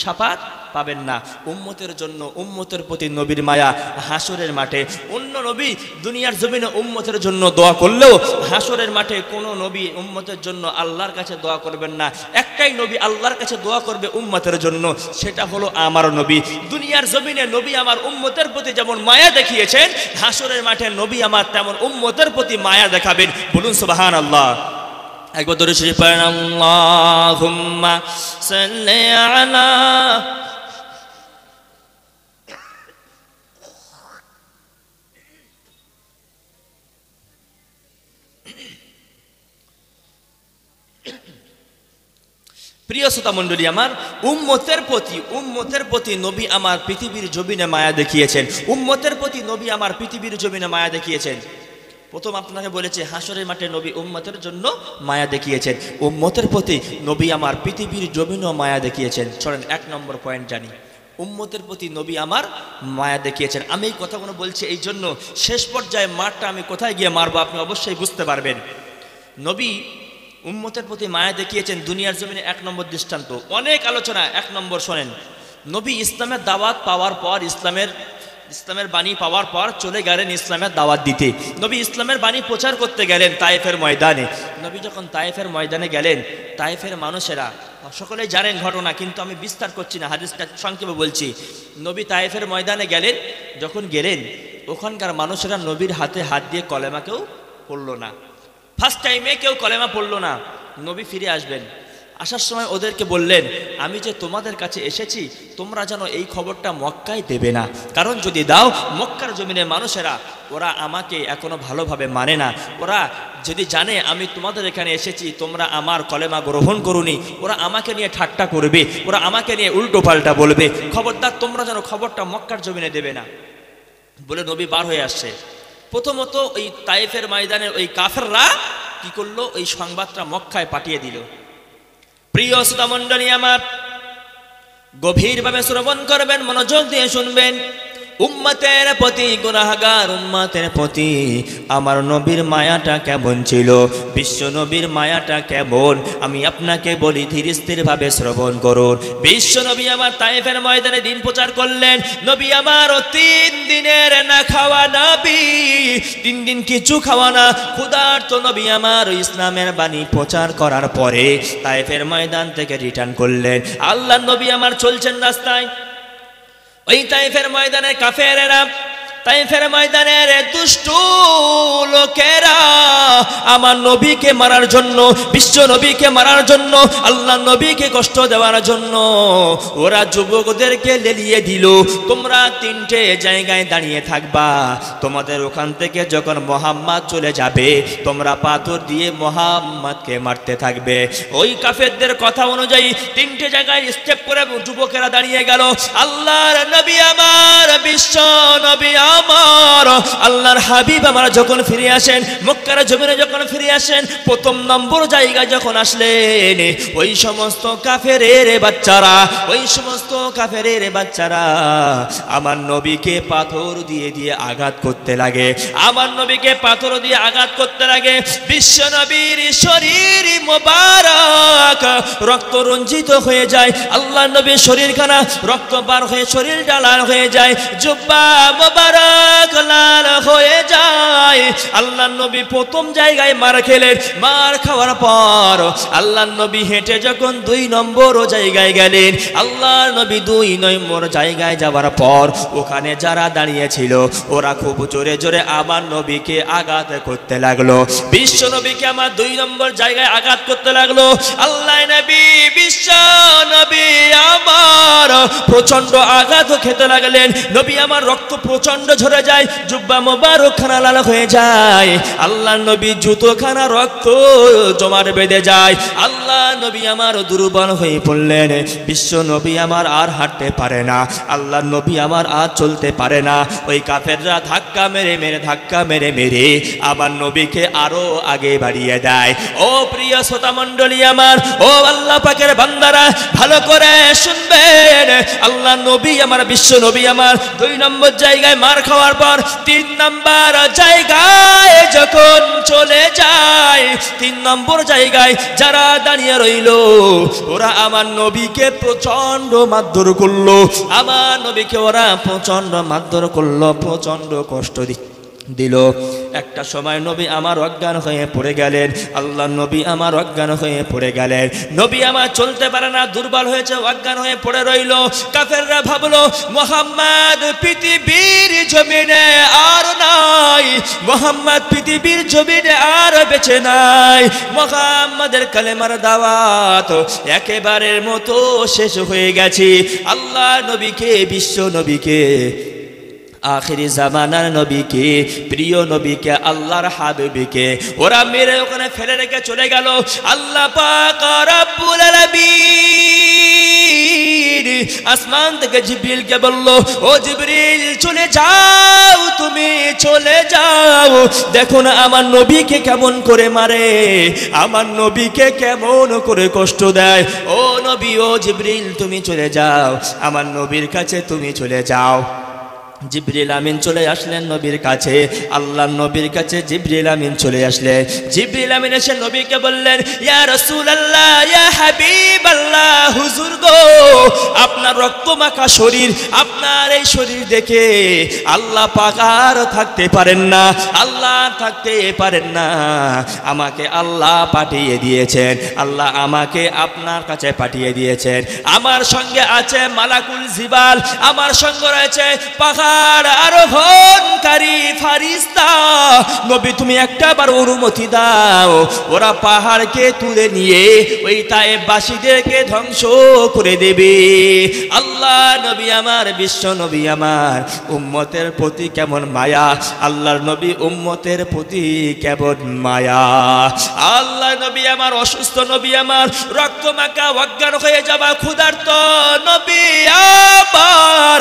শাফাআত পাবেন না। উম্মতের জন্য উম্মতের প্রতি নবীর মায়া হাসরের মাঠে। অন্য নবী দুনিয়ার জমিনে উম্মতের জন্য দোয়া করলেও হাসরের মাঠে কোনো নবী উম্মতের জন্য আল্লাহর কাছে দোয়া করবেন না। একটাই নবী আল্লাহর কাছে দোয়া করবে উম্মতের জন্য, সেটা হলো আমার নবী। দুনিয়ার জমিনে নবী আমার উম্মতের প্রতি যেমন মায়া দেখিয়েছেন, হাসরের মাঠে নবী আমার তেমন উম্মতের প্রতি মায়া দেখাবেন। বলুন সুবহানাল্লাহ। একবার দরুদ শরীফ পড়েন, আল্লাহুম্মা সাল্লি আলা। প্রিয় শ্রোতা মণ্ডলী আমার, উম্মতের প্রতি নবী আমার পৃথিবীর জমিনে মায়া দেখিয়েছেন। উম্মতের প্রতি নবী আমার পৃথিবীর জমিনে মায়া দেখিয়েছেন। প্রথম আপনাকে বলেছে হাসরের মাঠে নবী উম্মতের জন্য মায়া দেখিয়েছেন। উম্মতের প্রতি নবী আমার পৃথিবীর জমিনেও মায়া দেখিয়েছেন। চলেন 1 নম্বর পয়েন্ট জানি। উম্মতের প্রতি নবী আমার মায়া দেখিয়েছেন। আমি এই কথাগুলো বলছি এই জন্য, শেষ পর্যায়ে মারটা আমি কোথায় গিয়ে মারবো আপনি অবশ্যই বুঝতে পারবেন। নবী উম্মতের প্রতি মায়া দেখিয়েছেন দুনিয়ার জমিনে 1 নম্বর দৃষ্টান্ত। অনেক আলোচনা, 1 নম্বর শোনেন। নবী ইসলামের দাওয়াত পাওয়ার পর, ইসলামের বাণী পাওয়ার পর চলে গেলেন ইসলামের দাওয়াত দিতে। নবী ইসলামের বাণী প্রচার করতে গেলেন তায়েফের ময়দানে। নবী যখন তায়েফের ময়দানে গেলেন, তায়েফের মানুষেরা, সকলেই জানেন ঘটনা, কিন্তু আমি বিস্তার করছি না, হাদিসটা সংক্ষেপে বলছি। নবী তায়েফের ময়দানে গেলেন, যখন গেলেন ওখানকার মানুষেরা নবীর হাতে হাত দিয়ে কলেমা কেউ পড়ল না। ফার্স্ট টাইমে কেউ কলেমা পড়ল না। নবী ফিরে আসবেন, আসার সময় ওদেরকে বললেন, আমি যে তোমাদের কাছে এসেছি তোমরা যেন এই খবরটা মক্কায় দেবে না, কারণ যদি দাও মক্কার জমিনের মানুষেরা ওরা আমাকে এখনো ভালোভাবে মানে না। ওরা যদি জানে আমি তোমাদের এখানে এসেছি, তোমরা আমার কলেমা গ্রহণ করুনি, ওরা আমাকে নিয়ে ঠাট্টা করবে, ওরা আমাকে নিয়ে উল্টো পাল্টা বলবে। খবরদার তোমরা যেন খবরটা মক্কার জমিনে দেবে না বলে নবী বার হয়ে আসছে। প্রথমত ওই তায়েফের ময়দানের ওই কাফেররা কি করলো, ওই সংবাদটা মক্কায় পাঠিয়ে দিল। প্রিয় শ্রোতা মণ্ডলী আমার, গভীরভাবে শ্রবণ করবেন, মনোযোগ দিয়ে শুনবেন। উম্মতের প্রতি, গুনাহগার উম্মতের প্রতি আমার নবীর মায়াটা কেমন ছিল, বিশ্ব নবীর মায়াটা কেমন, আমি আপনাকে বলি, ধীর স্থির ভাবে শ্রবণ করুন। বিশ্ব নবী আমার তায়েফের ময়দানে দিন প্রচার করলেন। নবী আমার 3 দিনের না খাওয়া নবী, 3 দিন কিছু খাওয়া না, ক্ষুধার্ত নবী আমার ইসলামের বাণী প্রচার করার পরে তায়েফের ময়দান থেকে রিটার্ন করলেন। আল্লাহর নবী আমার চলছেন রাস্তায়, ওই তায়েফের ময়দানের কাফেরেরা, তায়েফের ময়দানের দুষ্টু লোকেরা আমার নবীকে মারার জন্য, বিশ্ব নবীকে মারার জন্য, আল্লাহ নবীকে কষ্ট দেওয়ার জন্য ওরা যুবকদেরকে লেলিয়ে দিল, তোমরা 3টে জায়গায় দাঁড়িয়ে থাকবা, তোমাদের ওখান থেকে যখন মুহাম্মদ চলে যাবে তোমরা পাথর দিয়ে মুহাম্মদকে মারতে থাকবে। ওই কাফেরদের কথা অনুযায়ী 3টে জায়গায় স্টেপ করে যুবকেরা দাঁড়িয়ে গেল। আল্লাহর নবী আমার, বিশ্ব নবী আমার, আল্লাহর হাবিব আমার যখন ফিরে আসেন, মক্কার জমিনে যখন ফিরে আসেন, 1 নম্বর জায়গায় যখন আসলেন, ওই সমস্ত কাফেরের বাচ্চারা আমার নবীকে পাথর দিয়ে দিয়ে আঘাত করতে লাগে, আমার নবীকে পাথর দিয়ে আঘাত করতে লাগে। বিশ্ব নবীর শরীর মোবারক রক্ত রঞ্জিত হয়ে যায়, আল্লাহ নবীর শরীরখানা রক্ত বার হয়ে শরীর লাল হয়ে যায়, জুব্বা মোবারক লাল হয়ে যায়। আল্লাহ নবী 1ম জায়গায় মার খেলেন। মার খাওয়ার পর আল্লাহ নবী হেঁটে যখন 2 নম্বর জায়গায় গেলেন, আল্লাহ নবী 2 নম্বর জায়গায় যাওয়ার পর ওখানে যারা দাঁড়িয়ে ছিল ওরা খুব জোরে জোরে আমার নবীকে আঘাত করতে লাগলো। বিশ্ব নবীকে আমার 2 নম্বর জায়গায় আঘাত করতে লাগলো। আল্লাহ নবী, বিশ্ব নবী আমার প্রচন্ড আঘাত খেতে লাগলেন। নবী আমার রক্ত প্রচন্ড ঝরে যায়, জুব্বা মোবারক খানা লাল হয়ে যায়, আল্লাহ নবী জুতোখানা রক্ত জমাট বেঁধে যায়। আল্লাহ নবী আমার দুর্বল হয়ে পড়লেন। বিশ্ব নবী আমার আর হাঁটতে পারে না, আল্লাহ নবী আমার আর চলতে পারে না। ওই কাফেররা ধাক্কা মেরে মেরে আমার নবীকে আরো আগে বাড়িয়ে দেয়। ও প্রিয় শ্রোতা মণ্ডলী আমার, ও আল্লাহ পাকের বান্দারা, ভালো করে শুনবেন। আল্লাহ নবী আমার, বিশ্ব নবী আমার 2 নম্বর জায়গায় মার খাওয়ার পর 3 নম্বর জায়গায় যখন চলে যায়, 3 নম্বর জায়গায় যারা দাঁড়িয়ে রইল ওরা আমার নবীকে প্রচন্ড মারধর করলো, আমার নবীকে ওরা প্রচন্ড মারধর করলো, প্রচন্ড কষ্ট দিল। একটা সময় নবী আমার অজ্ঞান হয়ে পড়ে গেলেন, আল্লাহ নবী আমার অজ্ঞান হয়ে পড়ে গেলেন। নবী আমার চলতে পারে না, দুর্বল হয়েছে, অজ্ঞান হয়ে পড়ে রইল। কাফেররা ভাবলো মুহাম্মদ পৃথিবীর জমিনে আর নাই, মুহাম্মদ পৃথিবীর জমিনে আর বেঁচে নাই, মুহাম্মাদের কালেমার দাওয়াত একেবারের মতো শেষ হয়ে গেছে। আল্লাহ নবীকে, বিশ্ব নবীকে, আখিরি জামানার নবীকে, প্রিয় নবীকে, আল্লাহর হাবিবকে ওরা মেরে ওখানে ফেলে রেখে চলে গেল। আল্লাহ পাক রব্বুল আলামিন আসমান থেকে জিবরিলকে বলল, ও জিবরিল চলে যাও, তুমি চলে যাও, দেখো না আমার নবীকে কেমন করে মারে, আমার নবীকে কেমন করে কষ্ট দেয়। ও নবী, ও জিবরিল তুমি চলে যাও, আমার নবীর কাছে তুমি চলে যাও। জিবরিল আমিন চলে আসলেন নবীর কাছে, আল্লাহর নবীর কাছে জিবরিল আমিন চলে আসলেন। জিবরিল আমিন এসে নবীকে বললেন, ইয়া রাসূলুল্লাহ, ইয়া হাবিবাল্লাহ, হুজুর গো, আপনার রক্তমাখা শরীর, আপনার এই শরীর দেখে আল্লাহ পাক আর থাকতে পারেন না, আল্লাহ থাকতে পারেন না, আমাকে আল্লাহ পাঠিয়ে দিয়েছেন, আল্লাহ আমাকে আপনার কাছে পাঠিয়ে দিয়েছেন। আমার সঙ্গে আছে মালাকুল জিবাল, আমার সঙ্গে রয়েছে পাহাড় আরোহণকারী ফারিস্তা, নবী তুমি একটাবার অনুমতি দাও, ওরা পাহাড়কে তুলে নিয়ে ওই তায়েফবাসীদেরকে ধ্বংস করে দেবে। আল্লাহ নবী আমার, বিশ্ব নবী আমার উম্মতের প্রতি কেমন মায়া, আল্লাহর নবী উম্মতের প্রতি কেমন মায়া। আল্লাহ নবী আমার, অসুস্থ নবী আমার, রক্তমাখা অজ্ঞান হয়ে যাওয়া ক্ষুধার্ত নবী আমার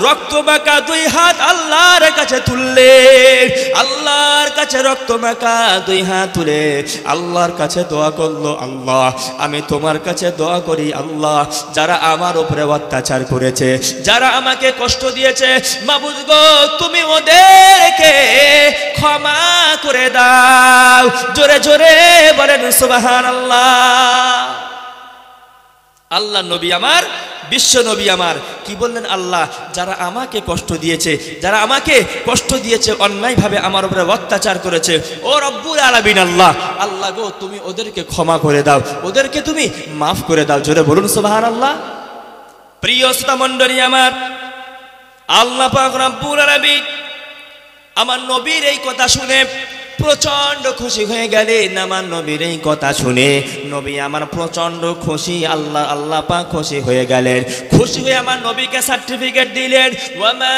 রক্তমাখা 2 হাত আল্লাহর কাছে তুললেন, আল্লাহর কাছে রক্তমাখা 2 হাত তুলে আল্লাহর কাছে দোয়া করলো, আল্লাহ আমি তোমার কাছে দোয়া করি, আল্লাহ যারা আমার উপরে অত্যাচার করেছে, যারা আমাকে কষ্ট দিয়েছে, মাবুদ গো তুমি ওদেরকে ক্ষমা করে দাও। জোরে জোরে বলেন সুবহানাল্লাহ। আল্লাহ নবী আমার, বিশ্ব নবী আমার কি বললেন, আল্লাহ যারা আমাকে কষ্ট দিয়েছে, যারা আমাকে কষ্ট দিয়েছে, অন্যায়ভাবে আমার উপরে অত্যাচার করেছে, ও রব্বুল আলামিন আল্লাহ, আল্লাহ গো তুমি ওদেরকে ক্ষমা করে দাও, ওদেরকে তুমি মাফ করে দাও। জোরে বলুন সুবহানাল্লাহ। প্রিয় শ্রোতা মণ্ডলী আমার, আল্লাহ পাক রব্বুল আলামিন আমার নবীর এই কথা শুনে প্রচন্ড খুশি হয়ে গেলেন। আমার নবীর এই কথা শুনে নবী আমার প্রচন্ড খুশি, আল্লাহ পাক খুশি হয়ে গেলেন। খুশি হয়ে আমার নবীকে সার্টিফিকেট দিলেন, ওয়ামা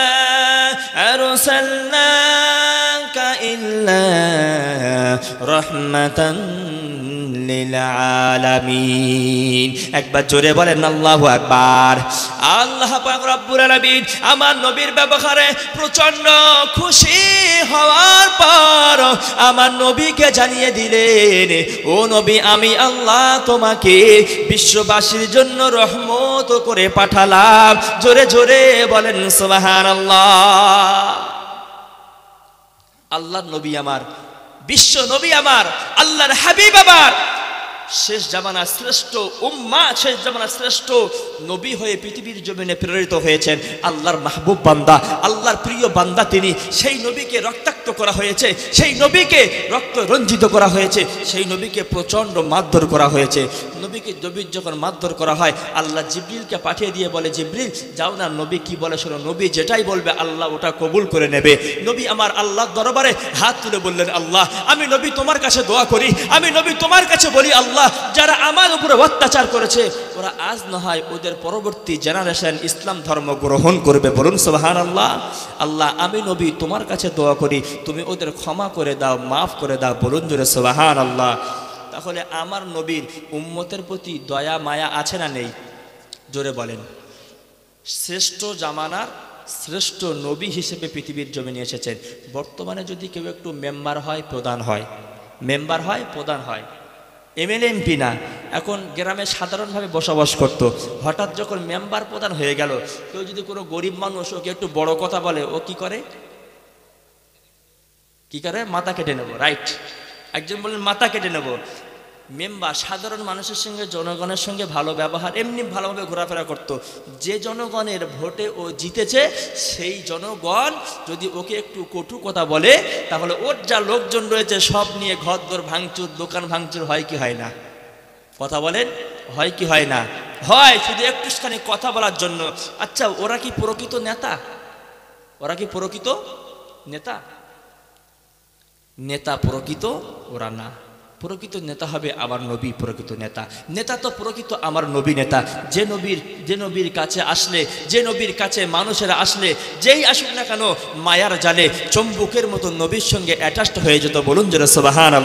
আরসালনাকা ইল্লা রাহমাতান লিল আলামিন। একবার জোরে বলেন আল্লাহু আকবার। আল্লাহ পাক রব্বুল আলামিন আমার নবীর ব্যবহারে প্রচন্ড খুশি হওয়ার পর আমার নবীকে জানিয়ে দিলেন, ও নবী আমি আল্লাহ তোমাকে বিশ্ববাসীর জন্য রহমত করে পাঠালাম। জোরে জোরে বলেন সুবহানাল্লাহ। আল্লাহর নবী আমার, বিশ্ব নবী আমার, আল্লাহর হাবিব আমার, শেষ জামানার শ্রেষ্ঠ উম্মাহ, শেষ জামানার শ্রেষ্ঠ নবী হয়ে পৃথিবীর জমিনে প্রেরিত হয়েছেন। আল্লাহর মাহবুব বান্দা, আল্লাহর প্রিয় বান্দা তিনি। সেই নবীকে রক্তাক্ত করা হয়েছে, সেই নবীকে রক্ত রঞ্জিত করা হয়েছে, সেই নবীকে প্রচণ্ড মারধর করা হয়েছে। নবীর যখন মারধর করা হয়, আল্লাহ জিবরিলকে পাঠিয়ে দিয়ে বলে, জিবরিল যাও না, নবী কি বলে শোনো, নবী যেটাই বলবে আল্লাহ ওটা কবুল করে নেবে। নবী আমার আল্লাহর দরবারে হাত তুলে বললেন, আল্লাহ আমি নবী তোমার কাছে দোয়া করি, আমি নবী তোমার কাছে বলি, আল্লাহ যারা আমার উপরে অত্যাচার করেছে ওরা আজ না হয় ওদের পরবর্তী জেনারেশন ইসলাম ধর্ম গ্রহণ করবে। বলুন সুবহানাল্লাহ। আল্লাহ আমি নবী তোমার কাছে দোয়া করি, তুমি ওদের ক্ষমা করে দাও, মাফ করে দাও। বলুন জোরে সুবহানাল্লাহ। তাহলে আমার নবীর উম্মতের প্রতি দয়া মায়া আছে না নেই? জোরে বলেন। শ্রেষ্ঠ জামানার শ্রেষ্ঠ নবী হিসেবে পৃথিবীর জমিনে এসেছেন। বর্তমানে যদি কেউ একটু মেম্বার হয়, প্রধান হয়, মেম্বার হয়, প্রধান হয়, এমএলএ এমপি না, এখন গ্রামে সাধারণভাবে বসবাস করত। হঠাৎ যখন মেম্বার প্রধান হয়ে গেল, কেউ যদি কোনো গরিব মানুষ ওকে একটু বড় কথা বলে, ও কি করে? কি করে? মাথা কেটে নেব। রাইট, একজন বললেন মাথা কেটে নেব। মেম্বার সাধারণ মানুষের সঙ্গে, জনগণের সঙ্গে ভালো ব্যবহার, এমনি ভালোভাবে ঘোরাফেরা করত। যে জনগণের ভোটে ও জিতেছে, সেই জনগণ যদি ওকে একটু কটু কথা বলে, তাহলে ওর যা লোকজন রয়েছে সব নিয়ে ঘরদোর ভাঙচুর, দোকান ভাঙচুর হয় কি হয় না? কথা বলেন, হয় কি হয় না? হয়, শুধু একটুখানি কথা বলার জন্য। আচ্ছা, ওরা কি প্রকৃত নেতা? ওরা কি প্রকৃত নেতা? নেতা প্রকৃত ওরা না। প্রকৃত নেতা হবে আমার নবী প্রকৃত নেতা। নেতা তো প্রকৃত আমার নবী নেতা। যে নবীর কাছে আসলে, যে নবীর কাছে মানুষেরা আসলে, যেই আসুক না কেন, মায়ার জালে চম্বুকের মতো নবীর সঙ্গে অ্যাটাচড হয়ে যেত। বলুন জোরে সুবহানাল্লাহ।